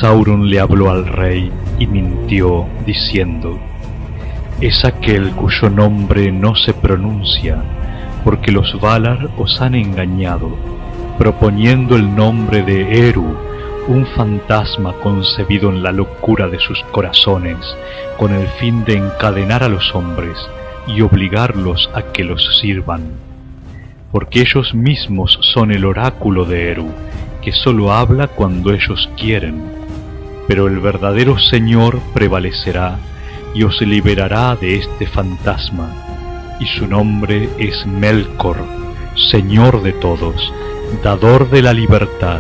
Sauron le habló al rey y mintió, diciendo: es aquel cuyo nombre no se pronuncia, porque los Valar os han engañado, proponiendo el nombre de Eru, un fantasma concebido en la locura de sus corazones, con el fin de encadenar a los hombres y obligarlos a que los sirvan. Porque ellos mismos son el oráculo de Eru, que sólo habla cuando ellos quieren. Pero el verdadero Señor prevalecerá y os liberará de este fantasma, y su nombre es Melkor, Señor de todos, dador de la libertad,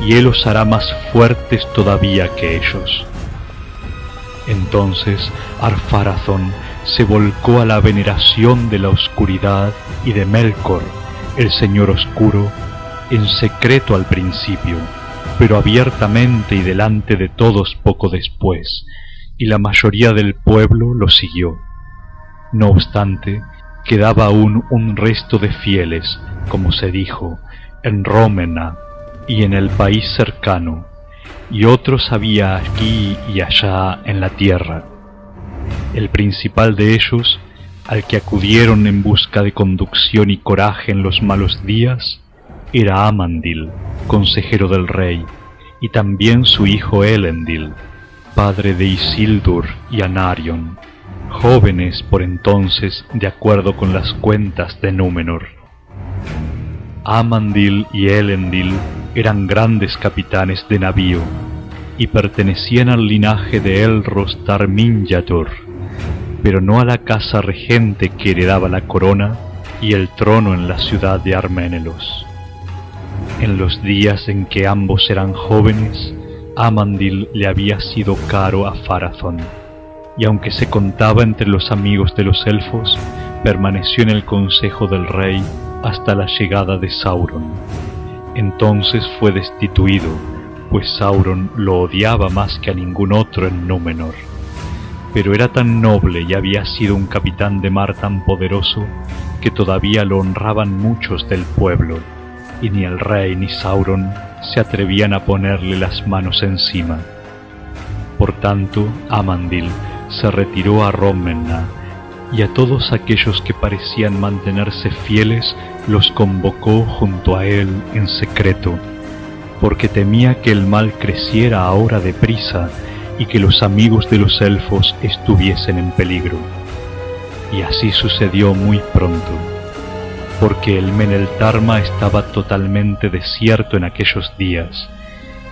y él os hará más fuertes todavía que ellos. Entonces Ar-Pharazôn se volcó a la veneración de la oscuridad y de Melkor, el Señor Oscuro, en secreto al principio, pero abiertamente y delante de todos poco después, y la mayoría del pueblo lo siguió. No obstante, quedaba aún un resto de fieles, como se dijo, en Rómena y en el país cercano, y otros había aquí y allá en la tierra. El principal de ellos, al que acudieron en busca de conducción y coraje en los malos días, era Amandil, consejero del rey, y también su hijo Elendil, padre de Isildur y Anarion, jóvenes por entonces de acuerdo con las cuentas de Númenor. Amandil y Elendil eran grandes capitanes de navío, y pertenecían al linaje de Elros Tar-Minyator, pero no a la casa regente que heredaba la corona y el trono en la ciudad de Arménelos. En los días en que ambos eran jóvenes, Amandil le había sido caro a Pharazôn, y aunque se contaba entre los amigos de los elfos, permaneció en el consejo del rey hasta la llegada de Sauron. Entonces fue destituido, pues Sauron lo odiaba más que a ningún otro en Númenor. Pero era tan noble y había sido un capitán de mar tan poderoso que todavía lo honraban muchos del pueblo, y ni el rey ni Sauron se atrevían a ponerle las manos encima. Por tanto, Amandil se retiró a Rómena, y a todos aquellos que parecían mantenerse fieles los convocó junto a él en secreto, porque temía que el mal creciera ahora deprisa y que los amigos de los elfos estuviesen en peligro. Y así sucedió muy pronto, porque el Meneltarma estaba totalmente desierto en aquellos días,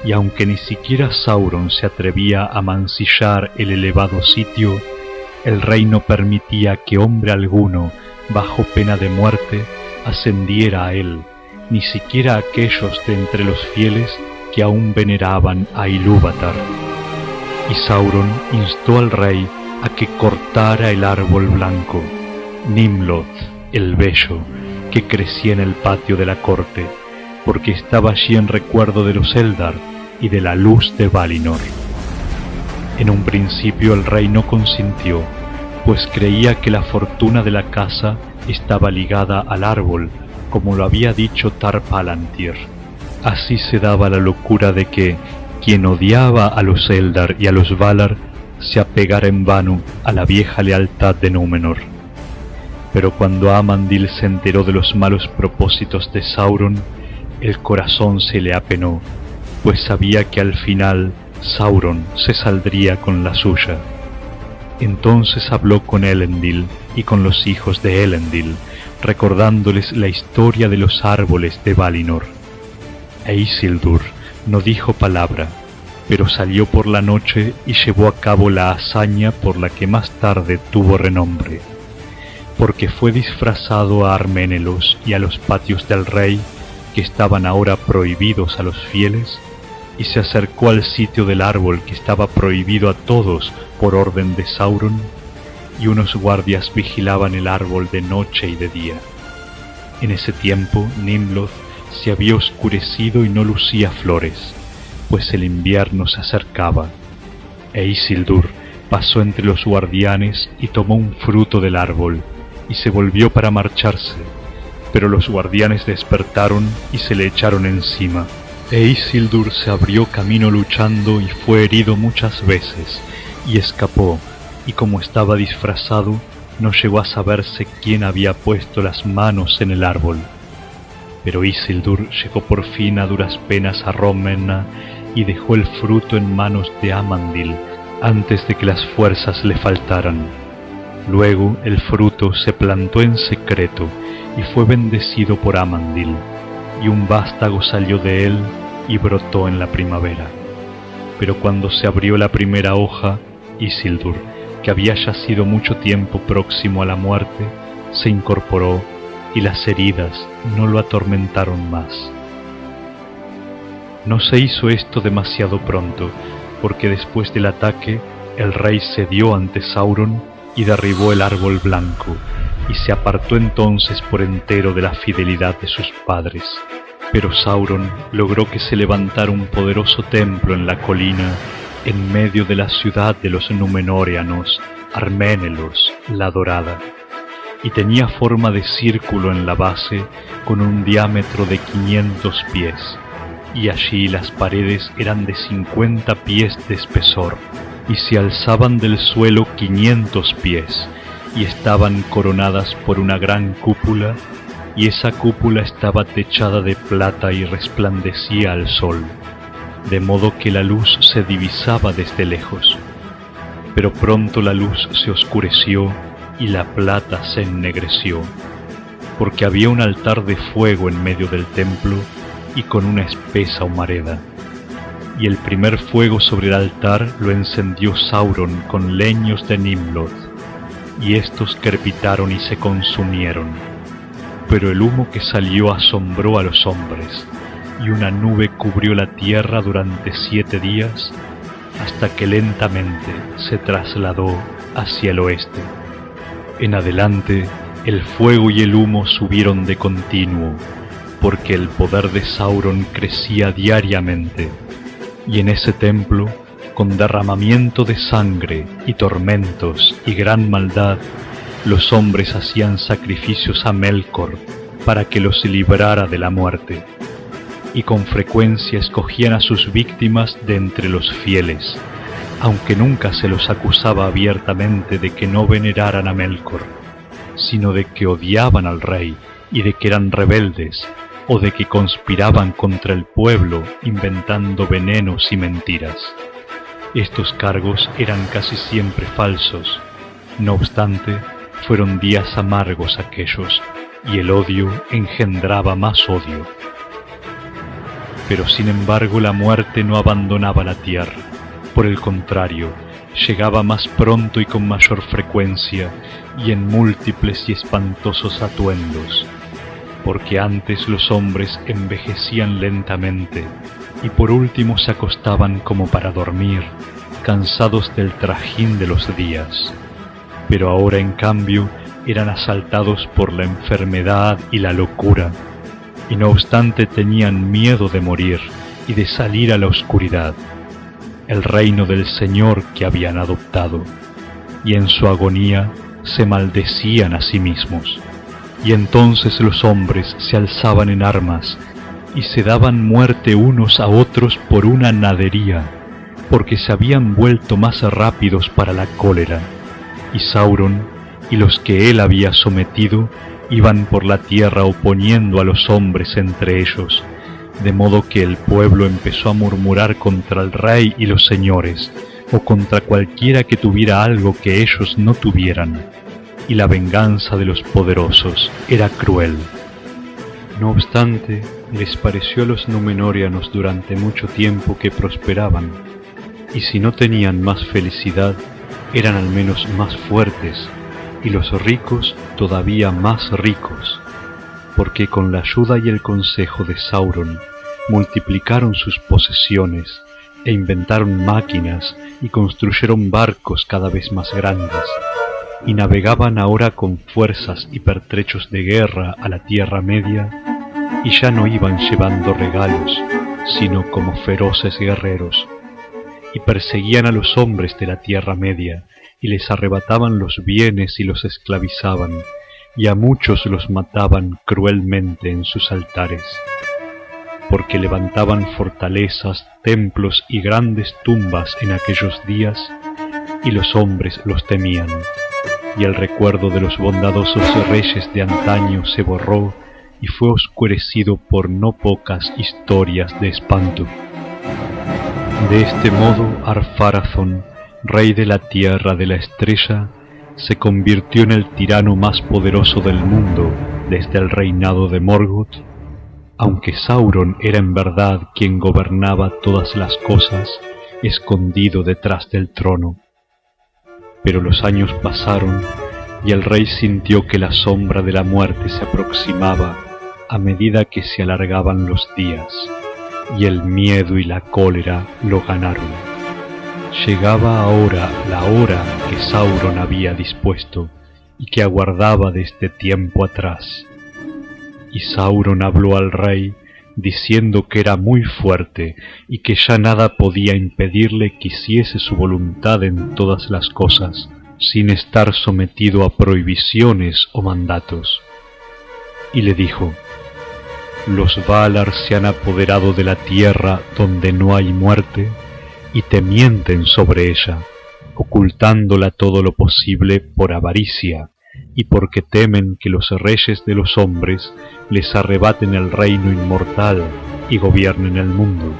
y aunque ni siquiera Sauron se atrevía a mancillar el elevado sitio, el rey no permitía que hombre alguno, bajo pena de muerte, ascendiera a él, ni siquiera aquellos de entre los fieles que aún veneraban a Ilúvatar. Y Sauron instó al rey a que cortara el árbol blanco, Nimloth, el bello, que crecía en el patio de la corte, porque estaba allí en recuerdo de los Eldar y de la luz de Valinor. En un principio el rey no consintió, pues creía que la fortuna de la casa estaba ligada al árbol, como lo había dicho Tar-Palantir. Así se daba la locura de que quien odiaba a los Eldar y a los Valar se apegara en vano a la vieja lealtad de Númenor. Pero cuando Amandil se enteró de los malos propósitos de Sauron, el corazón se le apenó, pues sabía que al final Sauron se saldría con la suya. Entonces habló con Elendil y con los hijos de Elendil, recordándoles la historia de los árboles de Valinor. E Isildur no dijo palabra, pero salió por la noche y llevó a cabo la hazaña por la que más tarde tuvo renombre, porque fue disfrazado a Arménelos y a los patios del rey, que estaban ahora prohibidos a los fieles, y se acercó al sitio del árbol que estaba prohibido a todos por orden de Sauron, y unos guardias vigilaban el árbol de noche y de día. En ese tiempo Nimloth se había oscurecido y no lucía flores, pues el invierno se acercaba, e Isildur pasó entre los guardianes y tomó un fruto del árbol, y se volvió para marcharse, pero los guardianes despertaron y se le echaron encima, e Isildur se abrió camino luchando y fue herido muchas veces, y escapó, y como estaba disfrazado, no llegó a saberse quién había puesto las manos en el árbol. Pero Isildur llegó por fin a duras penas a Rómena y dejó el fruto en manos de Amandil antes de que las fuerzas le faltaran. Luego el fruto se plantó en secreto y fue bendecido por Amandil, y un vástago salió de él y brotó en la primavera. Pero cuando se abrió la primera hoja, Isildur, que había yacido mucho tiempo próximo a la muerte, se incorporó y las heridas no lo atormentaron más. No se hizo esto demasiado pronto, porque después del ataque el rey cedió ante Sauron y derribó el árbol blanco, y se apartó entonces por entero de la fidelidad de sus padres. Pero Sauron logró que se levantara un poderoso templo en la colina, en medio de la ciudad de los Númenóreanos, Arménelos, la Dorada, y tenía forma de círculo en la base, con un diámetro de 500 pies, y allí las paredes eran de 50 pies de espesor, y se alzaban del suelo 500 pies, y estaban coronadas por una gran cúpula, y esa cúpula estaba techada de plata y resplandecía al sol, de modo que la luz se divisaba desde lejos. Pero pronto la luz se oscureció y la plata se ennegreció, porque había un altar de fuego en medio del templo y con una espesa humareda. Y el primer fuego sobre el altar lo encendió Sauron con leños de Nimloth, y estos crepitaron y se consumieron. Pero el humo que salió asombró a los hombres, y una nube cubrió la tierra durante 7 días, hasta que lentamente se trasladó hacia el oeste. En adelante, el fuego y el humo subieron de continuo, porque el poder de Sauron crecía diariamente, y en ese templo, con derramamiento de sangre y tormentos y gran maldad, los hombres hacían sacrificios a Melkor para que los librara de la muerte, y con frecuencia escogían a sus víctimas de entre los fieles, aunque nunca se los acusaba abiertamente de que no veneraran a Melkor, sino de que odiaban al rey y de que eran rebeldes, o de que conspiraban contra el pueblo inventando venenos y mentiras. Estos cargos eran casi siempre falsos. No obstante, fueron días amargos aquellos, y el odio engendraba más odio. Pero sin embargo la muerte no abandonaba la tierra. Por el contrario, llegaba más pronto y con mayor frecuencia, y en múltiples y espantosos atuendos, porque antes los hombres envejecían lentamente, y por último se acostaban como para dormir, cansados del trajín de los días. Pero ahora en cambio eran asaltados por la enfermedad y la locura, y no obstante tenían miedo de morir y de salir a la oscuridad, el reino del Señor que habían adoptado, y en su agonía se maldecían a sí mismos. Y entonces los hombres se alzaban en armas y se daban muerte unos a otros por una nadería, porque se habían vuelto más rápidos para la cólera, y Sauron y los que él había sometido iban por la tierra oponiendo a los hombres entre ellos, de modo que el pueblo empezó a murmurar contra el rey y los señores, o contra cualquiera que tuviera algo que ellos no tuvieran, y la venganza de los poderosos era cruel. No obstante, les pareció a los Númenóreanos durante mucho tiempo que prosperaban, y si no tenían más felicidad, eran al menos más fuertes, y los ricos todavía más ricos, porque con la ayuda y el consejo de Sauron multiplicaron sus posesiones e inventaron máquinas y construyeron barcos cada vez más grandes, y navegaban ahora con fuerzas y pertrechos de guerra a la Tierra Media, y ya no iban llevando regalos, sino como feroces guerreros, y perseguían a los hombres de la Tierra Media, y les arrebataban los bienes y los esclavizaban, y a muchos los mataban cruelmente en sus altares, porque levantaban fortalezas, templos y grandes tumbas en aquellos días, y los hombres los temían, y el recuerdo de los bondadosos reyes de antaño se borró y fue oscurecido por no pocas historias de espanto. De este modo Ar-Pharazôn, rey de la Tierra de la Estrella, se convirtió en el tirano más poderoso del mundo desde el reinado de Morgoth, aunque Sauron era en verdad quien gobernaba todas las cosas, escondido detrás del trono. Pero los años pasaron y el rey sintió que la sombra de la muerte se aproximaba a medida que se alargaban los días, y el miedo y la cólera lo ganaron. Llegaba ahora la hora que Sauron había dispuesto y que aguardaba desde tiempo atrás. Y Sauron habló al rey diciendo que era muy fuerte y que ya nada podía impedirle que hiciese su voluntad en todas las cosas, sin estar sometido a prohibiciones o mandatos. Y le dijo: los Valar se han apoderado de la tierra donde no hay muerte, y te mienten sobre ella, ocultándola todo lo posible por avaricia, y porque temen que los reyes de los hombres les arrebaten el reino inmortal y gobiernen el mundo.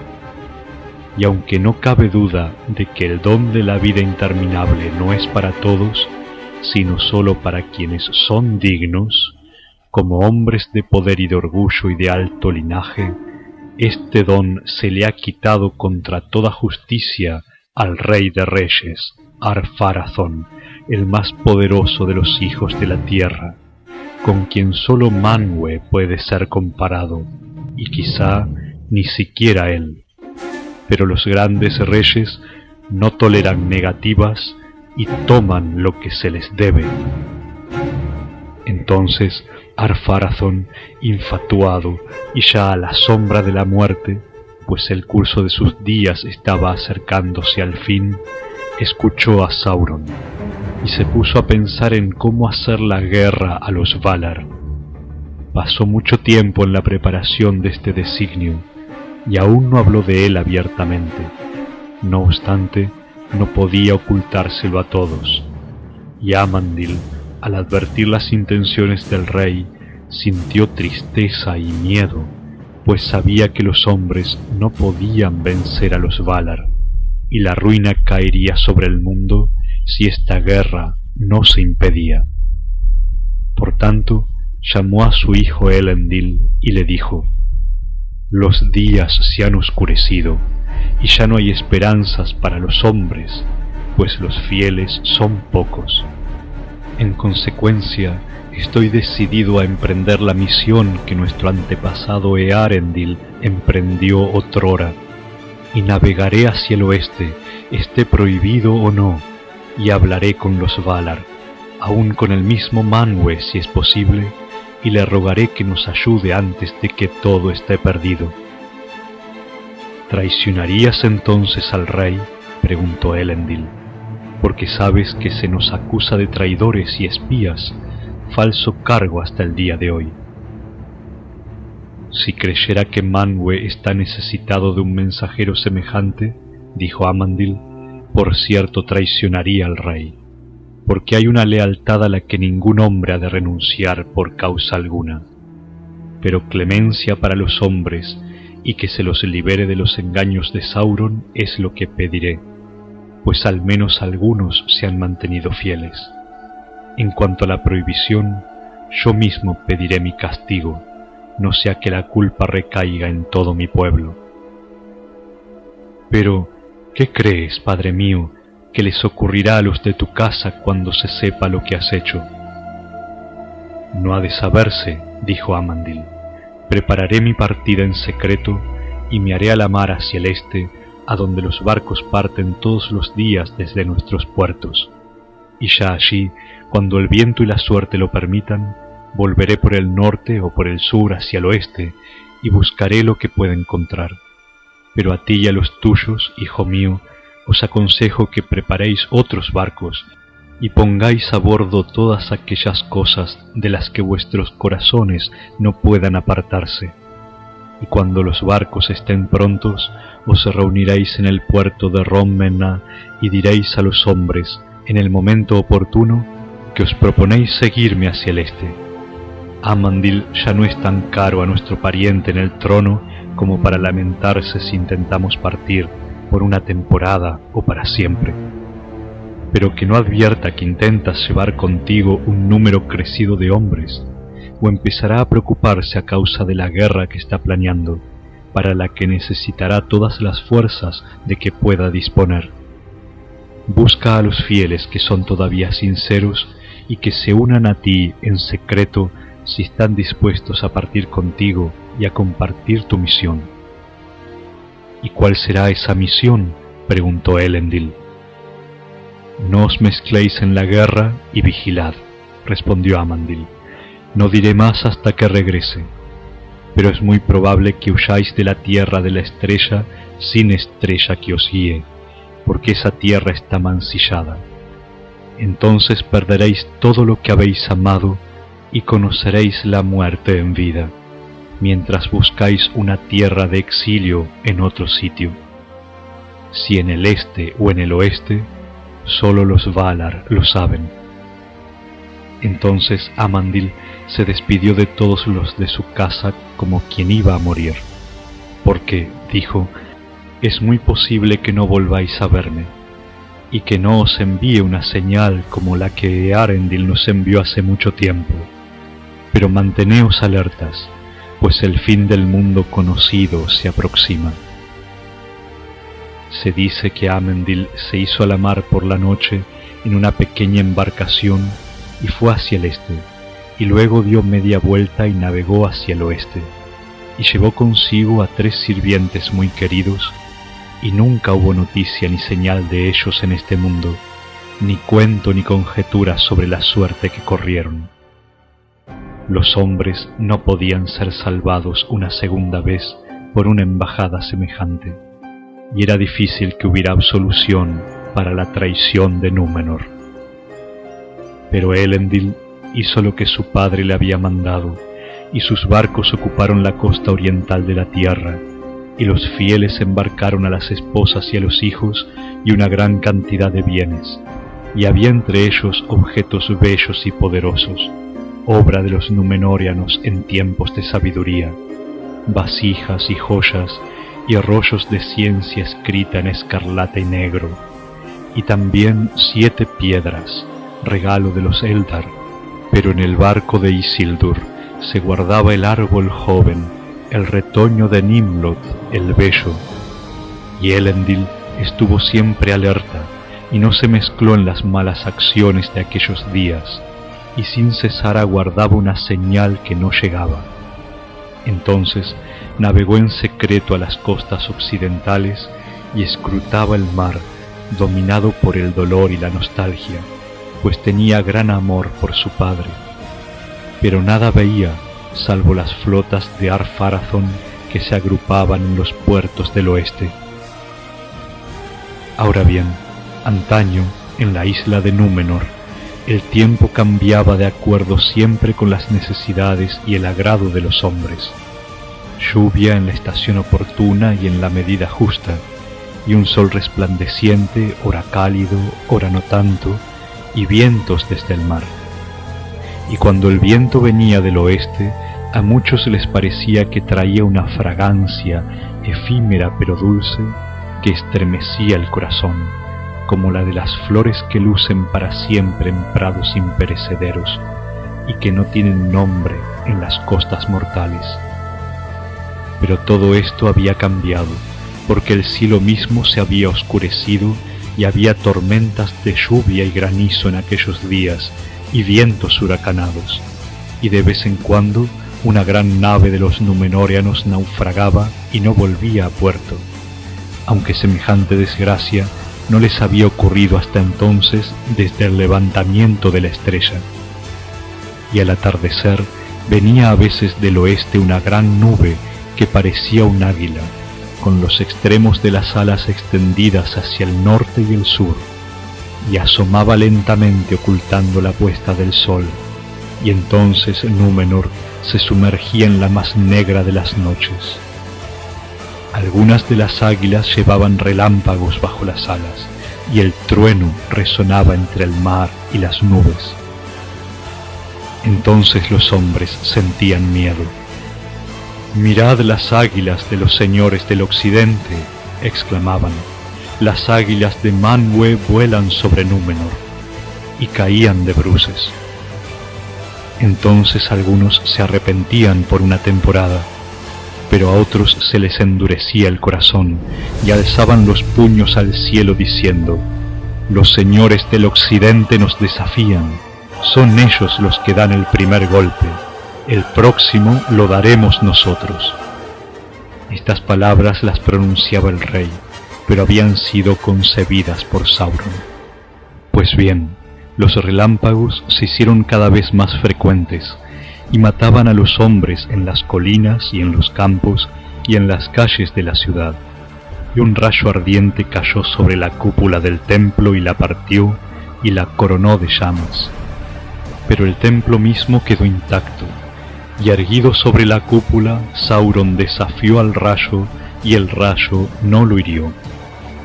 Y aunque no cabe duda de que el don de la vida interminable no es para todos, sino sólo para quienes son dignos, como hombres de poder y de orgullo y de alto linaje, este don se le ha quitado contra toda justicia al Rey de Reyes, Ar-Pharazôn, el más poderoso de los hijos de la tierra, con quien sólo Manwë puede ser comparado, y quizá ni siquiera él. Pero los grandes reyes no toleran negativas y toman lo que se les debe. Entonces Ar-Pharazôn, infatuado y ya a la sombra de la muerte, pues el curso de sus días estaba acercándose al fin, escuchó a Sauron y se puso a pensar en cómo hacer la guerra a los Valar. Pasó mucho tiempo en la preparación de este designio y aún no habló de él abiertamente. No obstante, no podía ocultárselo a todos, y Amandil, al advertir las intenciones del rey, sintió tristeza y miedo, pues sabía que los hombres no podían vencer a los Valar, y la ruina caería sobre el mundo si esta guerra no se impedía. Por tanto, llamó a su hijo Elendil y le dijo: los días se han oscurecido, y ya no hay esperanzas para los hombres, pues los fieles son pocos. En consecuencia, estoy decidido a emprender la misión que nuestro antepasado Eärendil emprendió otrora, y navegaré hacia el oeste, esté prohibido o no, y hablaré con los Valar, aun con el mismo Manwë si es posible, y le rogaré que nos ayude antes de que todo esté perdido. ¿Traicionarías entonces al rey?, preguntó Elendil, porque sabes que se nos acusa de traidores y espías, falso cargo hasta el día de hoy. Si creyera que Manwë está necesitado de un mensajero semejante, dijo Amandil, por cierto traicionaría al rey, porque hay una lealtad a la que ningún hombre ha de renunciar por causa alguna. Pero clemencia para los hombres y que se los libere de los engaños de Sauron es lo que pediré, pues al menos algunos se han mantenido fieles. En cuanto a la prohibición, yo mismo pediré mi castigo, no sea que la culpa recaiga en todo mi pueblo. Pero, ¿qué crees, padre mío, que les ocurrirá a los de tu casa cuando se sepa lo que has hecho? No ha de saberse, dijo Amandil. Prepararé mi partida en secreto y me haré a la mar hacia el este, a donde los barcos parten todos los días desde nuestros puertos. Y ya allí, cuando el viento y la suerte lo permitan, volveré por el norte o por el sur hacia el oeste y buscaré lo que pueda encontrar. Pero a ti y a los tuyos, hijo mío, os aconsejo que preparéis otros barcos y pongáis a bordo todas aquellas cosas de las que vuestros corazones no puedan apartarse. Y cuando los barcos estén prontos, os reuniréis en el puerto de Rommenna y diréis a los hombres, en el momento oportuno, que os proponéis seguirme hacia el este. Amandil ya no es tan caro a nuestro pariente en el trono como para lamentarse si intentamos partir por una temporada o para siempre. Pero que no advierta que intentas llevar contigo un número crecido de hombres, o empezará a preocuparse a causa de la guerra que está planeando, para la que necesitará todas las fuerzas de que pueda disponer. Busca a los fieles que son todavía sinceros y que se unan a ti en secreto si están dispuestos a partir contigo y a compartir tu misión. ¿Y cuál será esa misión?, preguntó Elendil. No os mezcléis en la guerra y vigilad, respondió Amandil. No diré más hasta que regrese, pero es muy probable que huyáis de la tierra de la estrella sin estrella que os guíe, porque esa tierra está mancillada. Entonces perderéis todo lo que habéis amado y conoceréis la muerte en vida, mientras buscáis una tierra de exilio en otro sitio. Si en el este o en el oeste, solo los Valar lo saben. Entonces Amandil se despidió de todos los de su casa como quien iba a morir, porque, dijo, es muy posible que no volváis a verme, y que no os envíe una señal como la que Eärendil nos envió hace mucho tiempo. Pero manteneos alertas, pues el fin del mundo conocido se aproxima. Se dice que Amandil se hizo a la mar por la noche en una pequeña embarcación y fue hacia el este, y luego dio media vuelta y navegó hacia el oeste, y llevó consigo a 3 sirvientes muy queridos, y nunca hubo noticia ni señal de ellos en este mundo, ni cuento ni conjetura sobre la suerte que corrieron. Los hombres no podían ser salvados una segunda vez por una embajada semejante, y era difícil que hubiera absolución para la traición de Númenor. Pero Elendil hizo lo que su padre le había mandado, y sus barcos ocuparon la costa oriental de la tierra, y los fieles embarcaron a las esposas y a los hijos y una gran cantidad de bienes, y había entre ellos objetos bellos y poderosos, obra de los Númenóreanos en tiempos de sabiduría, vasijas y joyas y rollos de ciencia escrita en escarlata y negro, y también 7 piedras, regalo de los Eldar. Pero en el barco de Isildur se guardaba el árbol joven, el retoño de Nimlod, el bello, y Elendil estuvo siempre alerta y no se mezcló en las malas acciones de aquellos días, y sin cesar aguardaba una señal que no llegaba. Entonces navegó en secreto a las costas occidentales y escrutaba el mar, dominado por el dolor y la nostalgia, pues tenía gran amor por su padre. Pero nada veía, salvo las flotas de Ar-Pharazôn que se agrupaban en los puertos del oeste. Ahora bien, antaño, en la isla de Númenor, el tiempo cambiaba de acuerdo siempre con las necesidades y el agrado de los hombres. Lluvia en la estación oportuna y en la medida justa, y un sol resplandeciente, ora cálido, ora no tanto, y vientos desde el mar. Y cuando el viento venía del oeste, a muchos les parecía que traía una fragancia efímera pero dulce que estremecía el corazón, como la de las flores que lucen para siempre en prados imperecederos y que no tienen nombre en las costas mortales. Pero todo esto había cambiado, porque el cielo mismo se había oscurecido y había tormentas de lluvia y granizo en aquellos días y vientos huracanados, y de vez en cuando una gran nave de los Númenóreanos naufragaba y no volvía a puerto, aunque semejante desgracia no les había ocurrido hasta entonces desde el levantamiento de la estrella. Y al atardecer venía a veces del oeste una gran nube que parecía un águila, con los extremos de las alas extendidas hacia el norte y el sur, y asomaba lentamente ocultando la puesta del sol, y entonces Númenor se sumergía en la más negra de las noches. Algunas de las águilas llevaban relámpagos bajo las alas, y el trueno resonaba entre el mar y las nubes. Entonces los hombres sentían miedo. «Mirad las águilas de los señores del occidente», exclamaban. «Las águilas de Manwë vuelan sobre Númenor», y caían de bruces. Entonces algunos se arrepentían por una temporada, pero a otros se les endurecía el corazón y alzaban los puños al cielo diciendo: «Los señores del occidente nos desafían, son ellos los que dan el primer golpe, el próximo lo daremos nosotros». Estas palabras las pronunciaba el rey, pero habían sido concebidas por Sauron. Pues bien, los relámpagos se hicieron cada vez más frecuentes y mataban a los hombres en las colinas y en los campos y en las calles de la ciudad. Y un rayo ardiente cayó sobre la cúpula del templo y la partió y la coronó de llamas. Pero el templo mismo quedó intacto, y erguido sobre la cúpula, Sauron desafió al rayo y el rayo no lo hirió.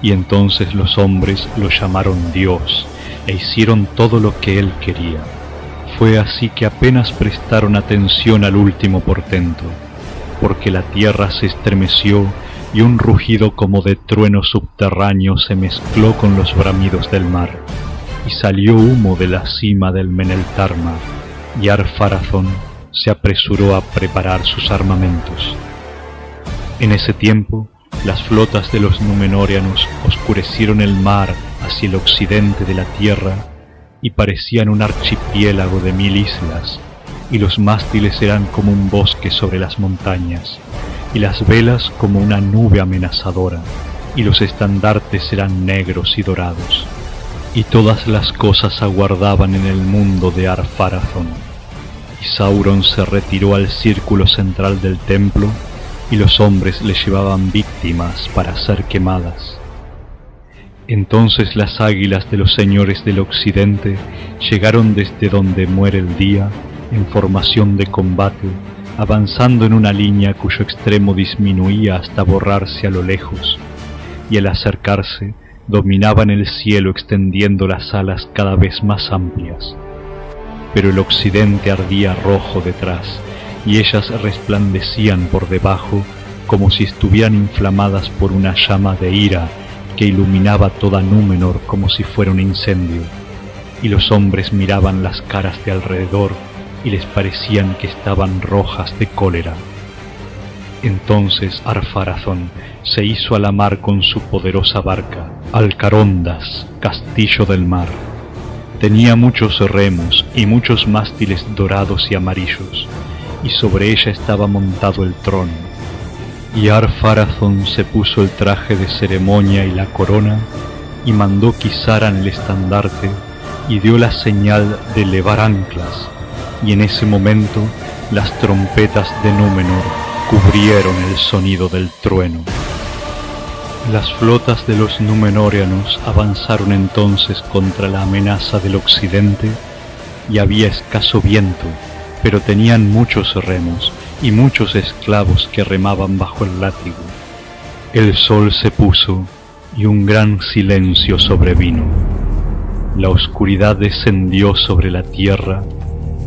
Y entonces los hombres lo llamaron Dios e hicieron todo lo que él quería. Fue así que apenas prestaron atención al último portento, porque la tierra se estremeció y un rugido como de trueno subterráneo se mezcló con los bramidos del mar, y salió humo de la cima del Meneltarma, y Ar-Pharazôn se apresuró a preparar sus armamentos. En ese tiempo, las flotas de los Númenóreanos oscurecieron el mar hacia el occidente de la tierra y parecían un archipiélago de 1000 islas, y los mástiles eran como un bosque sobre las montañas, y las velas como una nube amenazadora, y los estandartes eran negros y dorados, y todas las cosas aguardaban en el mundo de Ar-Pharazôn. Y Sauron se retiró al círculo central del templo, y los hombres le llevaban víctimas para ser quemadas. Entonces las águilas de los señores del occidente llegaron desde donde muere el día en formación de combate, avanzando en una línea cuyo extremo disminuía hasta borrarse a lo lejos, y al acercarse dominaban el cielo extendiendo las alas cada vez más amplias. Pero el occidente ardía rojo detrás, y ellas resplandecían por debajo como si estuvieran inflamadas por una llama de ira que iluminaba toda Númenor como si fuera un incendio, y los hombres miraban las caras de alrededor y les parecían que estaban rojas de cólera. Entonces Ar-Pharazôn se hizo a la mar con su poderosa barca, Alcarondas, castillo del mar. Tenía muchos remos y muchos mástiles dorados y amarillos, y sobre ella estaba montado el trono. Y Ar-Pharazôn se puso el traje de ceremonia y la corona, y mandó que izaran el estandarte, y dio la señal de levar anclas, y en ese momento las trompetas de Númenor cubrieron el sonido del trueno. Las flotas de los Númenóreanos avanzaron entonces contra la amenaza del occidente, y había escaso viento, pero tenían muchos remos y muchos esclavos que remaban bajo el látigo. El sol se puso, y un gran silencio sobrevino. La oscuridad descendió sobre la tierra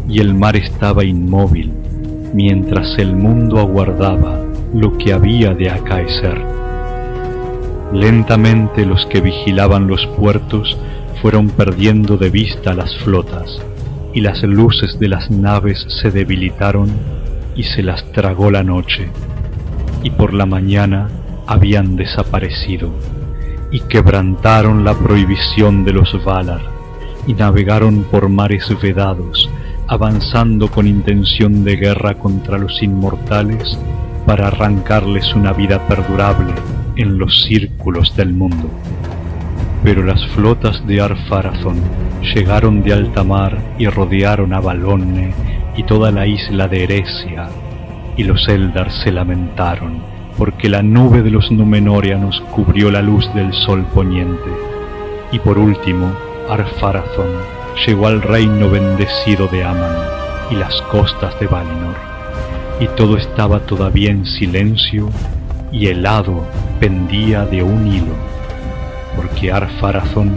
y el mar estaba inmóvil, mientras el mundo aguardaba lo que había de acaecer. Lentamente los que vigilaban los puertos fueron perdiendo de vista las flotas, y las luces de las naves se debilitaron y se las tragó la noche, y por la mañana habían desaparecido, y quebrantaron la prohibición de los Valar, y navegaron por mares vedados, avanzando con intención de guerra contra los inmortales para arrancarles una vida perdurable en los círculos del mundo. Pero las flotas de Ar-Pharazôn llegaron de alta mar y rodearon a Balonne y toda la isla de Eresia, y los Eldar se lamentaron, porque la nube de los Númenóreanos cubrió la luz del sol poniente. Y por último, Ar-Pharazôn llegó al reino bendecido de Aman y las costas de Valinor, y todo estaba todavía en silencio, y el hado pendía de un hilo, porque Ar-Pharazôn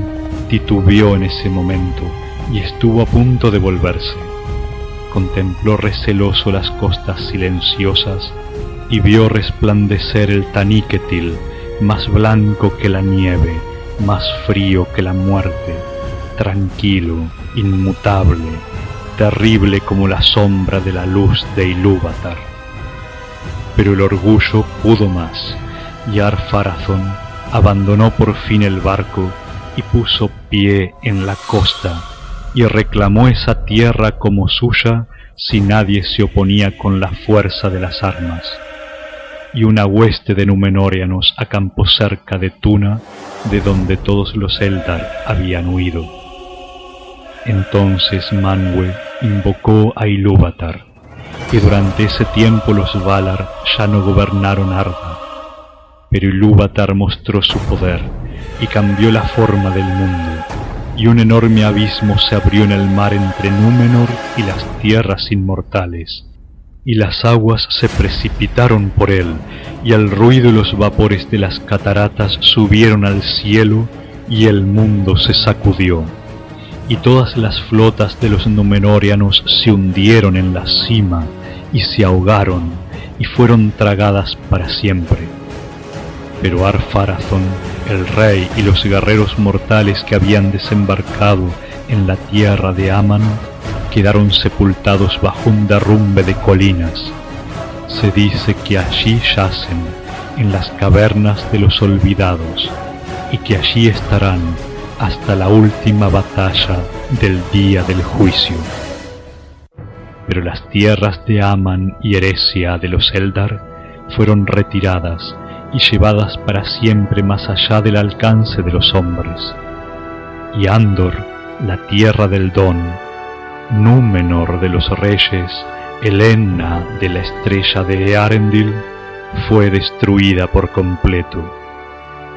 titubeó en ese momento y estuvo a punto de volverse. Contempló receloso las costas silenciosas y vio resplandecer el Taniquetil, más blanco que la nieve, más frío que la muerte, tranquilo, inmutable, terrible como la sombra de la luz de Ilúvatar. Pero el orgullo pudo más, y Ar-Pharazôn abandonó por fin el barco y puso pie en la costa, y reclamó esa tierra como suya si nadie se oponía con la fuerza de las armas. Y una hueste de Númenóreanos acampó cerca de Tuna, de donde todos los Eldar habían huido. Entonces Manwë invocó a Ilúvatar, y durante ese tiempo los Valar ya no gobernaron Arda. Pero Ilúvatar mostró su poder y cambió la forma del mundo, y un enorme abismo se abrió en el mar entre Númenor y las tierras inmortales, y las aguas se precipitaron por él, y el ruido y los vapores de las cataratas subieron al cielo, y el mundo se sacudió, y todas las flotas de los Númenóreanos se hundieron en la cima, y se ahogaron, y fueron tragadas para siempre. Pero Ar-Pharazôn, el rey, y los guerreros mortales que habían desembarcado en la tierra de Aman quedaron sepultados bajo un derrumbe de colinas. Se dice que allí yacen, en las cavernas de los olvidados, y que allí estarán hasta la última batalla del día del juicio. Pero las tierras de Aman y Eresia de los Eldar fueron retiradas y llevadas para siempre más allá del alcance de los hombres. Y Andor, la tierra del Don, Númenor de los reyes, Elenna de la estrella de Eärendil, fue destruida por completo,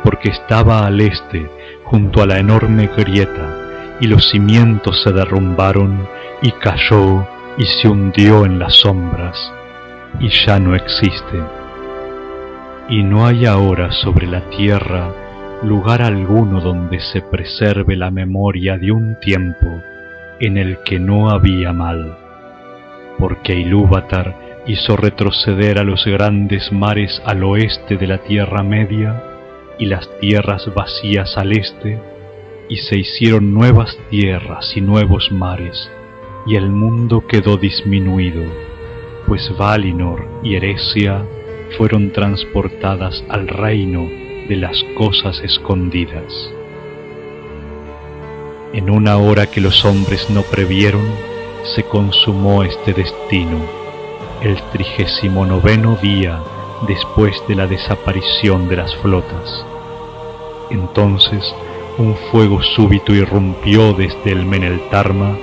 porque estaba al este, junto a la enorme grieta, y los cimientos se derrumbaron, y cayó, y se hundió en las sombras, y ya no existe. Y no hay ahora sobre la tierra lugar alguno donde se preserve la memoria de un tiempo en el que no había mal, porque Ilúvatar hizo retroceder a los grandes mares al oeste de la Tierra Media y las tierras vacías al este, y se hicieron nuevas tierras y nuevos mares, y el mundo quedó disminuido, pues Valinor y Eresia fueron transportadas al reino de las cosas escondidas. En una hora que los hombres no previeron, se consumó este destino, el 39º día después de la desaparición de las flotas. Entonces un fuego súbito irrumpió desde el Meneltarma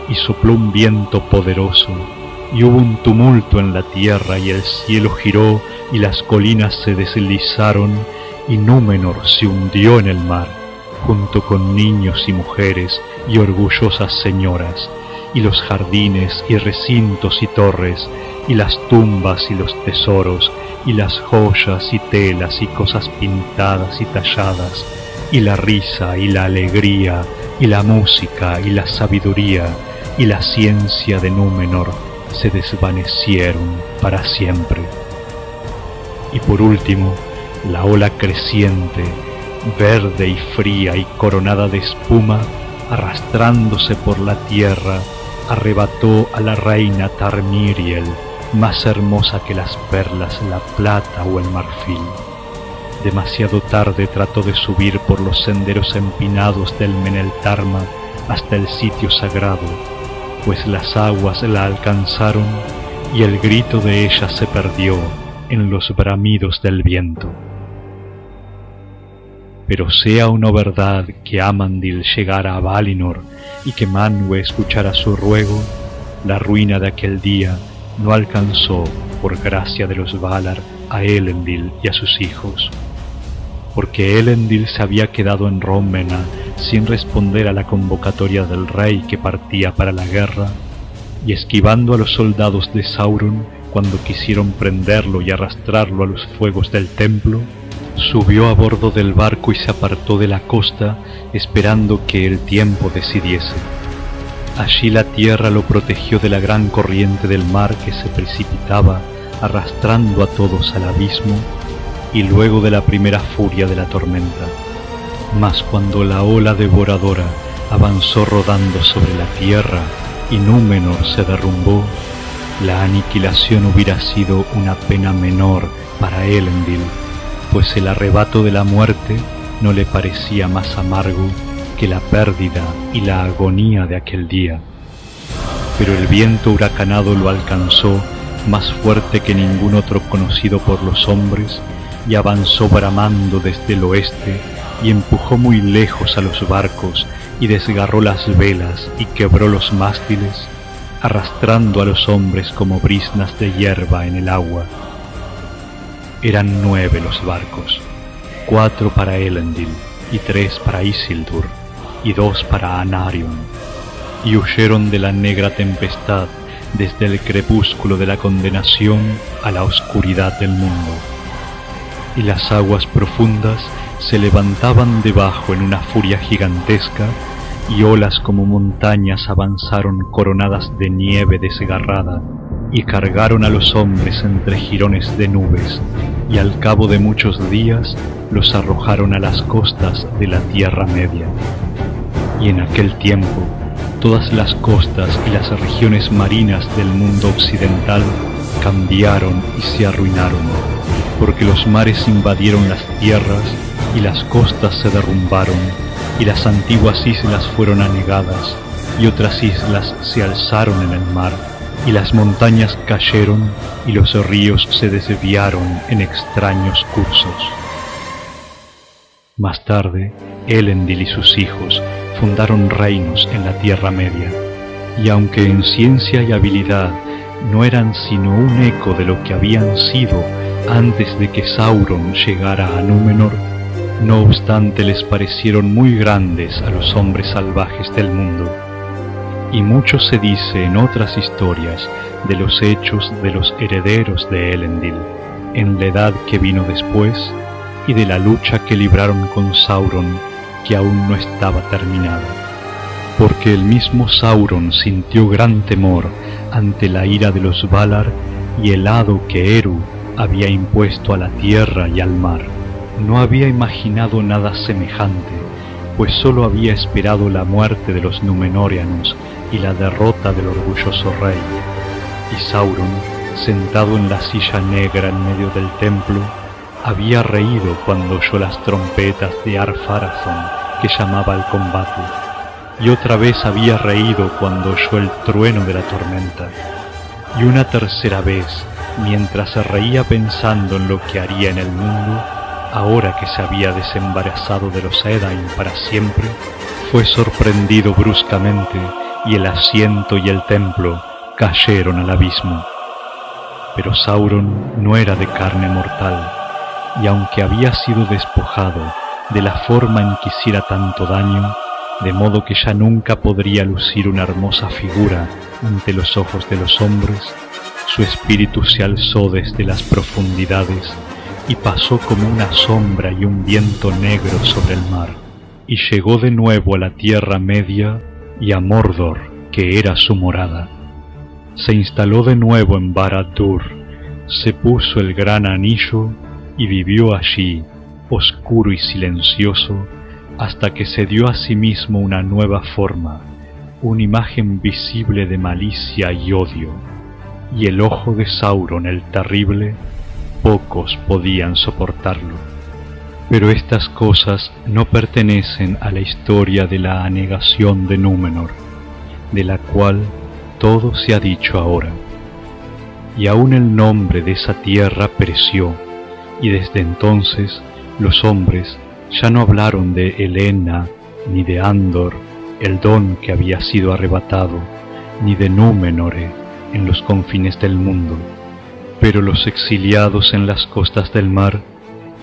y sopló un viento poderoso, y hubo un tumulto en la tierra, y el cielo giró, y las colinas se deslizaron, y Númenor se hundió en el mar, junto con niños y mujeres y orgullosas señoras, y los jardines y recintos y torres, y las tumbas y los tesoros, y las joyas y telas y cosas pintadas y talladas, y la risa y la alegría, y la música y la sabiduría, y la ciencia de Númenor se desvanecieron para siempre. Y por último, la ola creciente, verde y fría y coronada de espuma, arrastrándose por la tierra, arrebató a la reina Tarmiriel, más hermosa que las perlas, la plata o el marfil. Demasiado tarde trató de subir por los senderos empinados del Meneltarma hasta el sitio sagrado, pues las aguas la alcanzaron y el grito de ella se perdió en los bramidos del viento. Pero sea o no verdad que Amandil llegara a Valinor y que Manwë escuchara su ruego, la ruina de aquel día no alcanzó, por gracia de los Valar, a Elendil y a sus hijos, porque Elendil se había quedado en Rómena sin responder a la convocatoria del rey que partía para la guerra, y esquivando a los soldados de Sauron cuando quisieron prenderlo y arrastrarlo a los fuegos del templo, subió a bordo del barco y se apartó de la costa esperando que el tiempo decidiese. Allí la tierra lo protegió de la gran corriente del mar que se precipitaba arrastrando a todos al abismo, y luego de la primera furia de la tormenta. Mas cuando la ola devoradora avanzó rodando sobre la tierra y Númenor se derrumbó, la aniquilación hubiera sido una pena menor para Elendil, pues el arrebato de la muerte no le parecía más amargo que la pérdida y la agonía de aquel día. Pero el viento huracanado lo alcanzó más fuerte que ningún otro conocido por los hombres, y avanzó bramando desde el oeste y empujó muy lejos a los barcos y desgarró las velas y quebró los mástiles, arrastrando a los hombres como briznas de hierba en el agua. Eran 9 los barcos, 4 para Elendil y 3 para Isildur y 2 para Anarion, y huyeron de la negra tempestad desde el crepúsculo de la condenación a la oscuridad del mundo. Y las aguas profundas se levantaban debajo en una furia gigantesca, y olas como montañas avanzaron coronadas de nieve desgarrada, y cargaron a los hombres entre jirones de nubes, y al cabo de muchos días los arrojaron a las costas de la Tierra Media. Y en aquel tiempo todas las costas y las regiones marinas del mundo occidental cambiaron y se arruinaron, porque los mares invadieron las tierras y las costas se derrumbaron, y las antiguas islas fueron anegadas, y otras islas se alzaron en el mar, y las montañas cayeron, y los ríos se desviaron en extraños cursos. Más tarde, Elendil y sus hijos fundaron reinos en la Tierra Media, y aunque en ciencia y habilidad no eran sino un eco de lo que habían sido antes de que Sauron llegara a Númenor, no obstante les parecieron muy grandes a los hombres salvajes del mundo. Y mucho se dice en otras historias de los hechos de los herederos de Elendil, en la edad que vino después, y de la lucha que libraron con Sauron, que aún no estaba terminada. Porque el mismo Sauron sintió gran temor ante la ira de los Valar y el hado que Eru había impuesto a la tierra y al mar. No había imaginado nada semejante, pues sólo había esperado la muerte de los Númenóreanos y la derrota del orgulloso rey. Y Sauron, sentado en la silla negra en medio del templo, había reído cuando oyó las trompetas de Ar-Pharazôn que llamaba al combate, y otra vez había reído cuando oyó el trueno de la tormenta, y una tercera vez, mientras se reía pensando en lo que haría en el mundo, ahora que se había desembarazado de los Edain para siempre, fue sorprendido bruscamente, y el asiento y el templo cayeron al abismo. Pero Sauron no era de carne mortal, y aunque había sido despojado de la forma en que hiciera tanto daño, de modo que ya nunca podría lucir una hermosa figura ante los ojos de los hombres, su espíritu se alzó desde las profundidades y pasó como una sombra y un viento negro sobre el mar, y llegó de nuevo a la Tierra Media y a Mordor, que era su morada. Se instaló de nuevo en Barad-dûr, se puso el gran anillo y vivió allí, oscuro y silencioso, hasta que se dio a sí mismo una nueva forma, una imagen visible de malicia y odio, y el ojo de Sauron el terrible, pocos podían soportarlo. Pero estas cosas no pertenecen a la historia de la anegación de Númenor, de la cual todo se ha dicho ahora. Y aún el nombre de esa tierra pereció, y desde entonces los hombres ya no hablaron de Helena, ni de Andor, el don que había sido arrebatado, ni de Númenore, en los confines del mundo. Pero los exiliados en las costas del mar,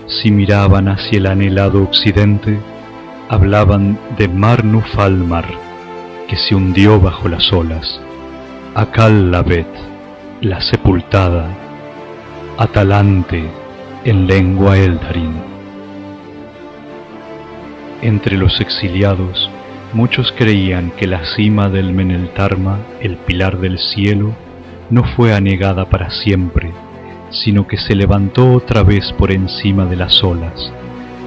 si miraban hacia el anhelado occidente, hablaban de Mar-Nufalmar, que se hundió bajo las olas, a Call-labeth, la sepultada, a Talante, en lengua Eldarin. Entre los exiliados, muchos creían que la cima del Meneltarma, el pilar del cielo, no fue anegada para siempre, sino que se levantó otra vez por encima de las olas,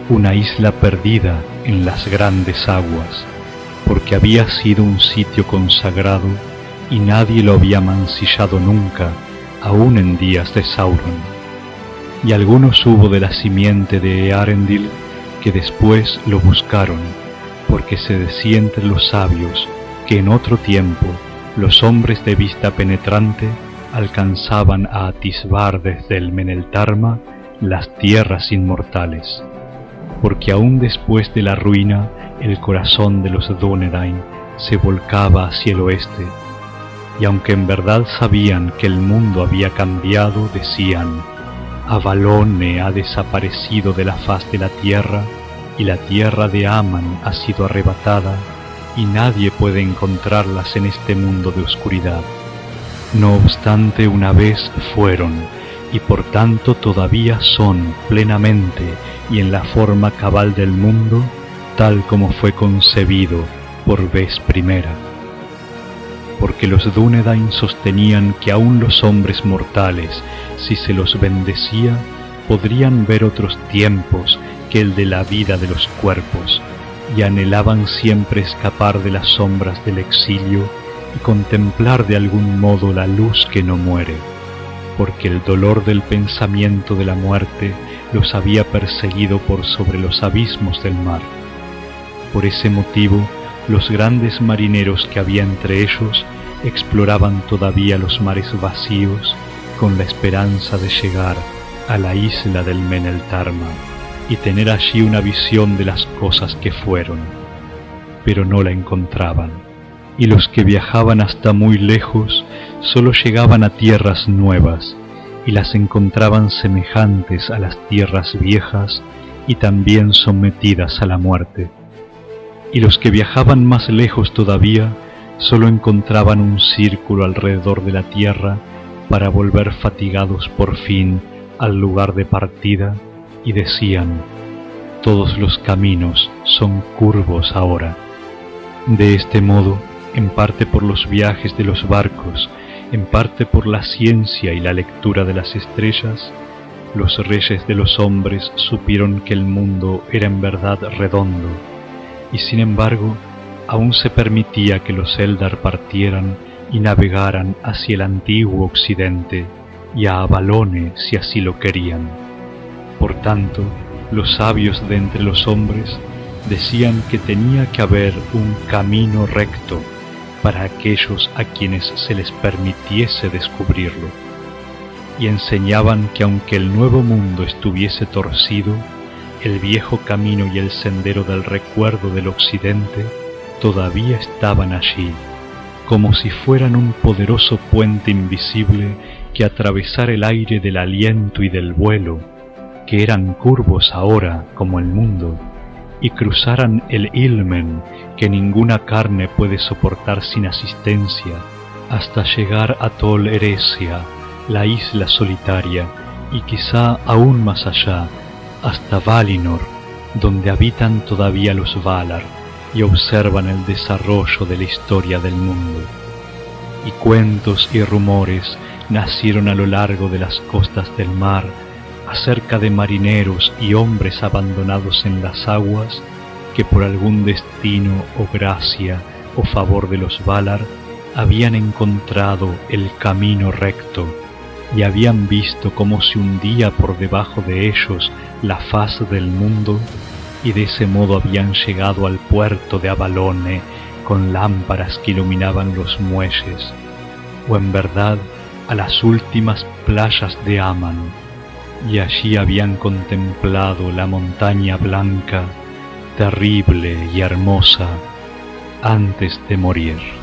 una isla perdida en las grandes aguas, porque había sido un sitio consagrado y nadie lo había mancillado nunca, aun en días de Sauron. Y algunos hubo de la simiente de Eärendil que después lo buscaron, porque se decía entre los sabios que en otro tiempo los hombres de vista penetrante alcanzaban a atisbar desde el Meneltarma las tierras inmortales, porque aún después de la ruina el corazón de los Dúnedain se volcaba hacia el oeste, y aunque en verdad sabían que el mundo había cambiado, decían: Avalone ha desaparecido de la faz de la tierra, y la tierra de Aman ha sido arrebatada, y nadie puede encontrarlas en este mundo de oscuridad. No obstante, una vez fueron, y por tanto todavía son plenamente y en la forma cabal del mundo, tal como fue concebido por vez primera. Porque los Dúnedain sostenían que aún los hombres mortales, si se los bendecía, podrían ver otros tiempos que el de la vida de los cuerpos, y anhelaban siempre escapar de las sombras del exilio y contemplar de algún modo la luz que no muere, porque el dolor del pensamiento de la muerte los había perseguido por sobre los abismos del mar. Por ese motivo, los grandes marineros que había entre ellos exploraban todavía los mares vacíos con la esperanza de llegar a la isla del Meneltarma y tener allí una visión de las cosas que fueron, pero no la encontraban. Y los que viajaban hasta muy lejos solo llegaban a tierras nuevas y las encontraban semejantes a las tierras viejas y también sometidas a la muerte. Y los que viajaban más lejos todavía solo encontraban un círculo alrededor de la tierra para volver fatigados por fin al lugar de partida, y decían: todos los caminos son curvos ahora. De este modo, en parte por los viajes de los barcos, en parte por la ciencia y la lectura de las estrellas, los reyes de los hombres supieron que el mundo era en verdad redondo, y sin embargo aún se permitía que los Eldar partieran y navegaran hacia el antiguo occidente y a Avalone si así lo querían. Por tanto, los sabios de entre los hombres decían que tenía que haber un camino recto para aquellos a quienes se les permitiese descubrirlo, y enseñaban que aunque el nuevo mundo estuviese torcido, el viejo camino y el sendero del recuerdo del occidente todavía estaban allí, como si fueran un poderoso puente invisible que atravesara el aire del aliento y del vuelo, que eran curvos ahora como el mundo, y cruzaran el Ilmen, que ninguna carne puede soportar sin asistencia, hasta llegar a Tol Eressëa, la isla solitaria, y quizá aún más allá, hasta Valinor, donde habitan todavía los Valar y observan el desarrollo de la historia del mundo. Y cuentos y rumores nacieron a lo largo de las costas del mar acerca de marineros y hombres abandonados en las aguas que por algún destino o gracia o favor de los Valar habían encontrado el camino recto y habían visto cómo se hundía por debajo de ellos la faz del mundo, y de ese modo habían llegado al puerto de Avalone con lámparas que iluminaban los muelles, o en verdad a las últimas playas de Aman, y allí habían contemplado la montaña blanca, terrible y hermosa, antes de morir.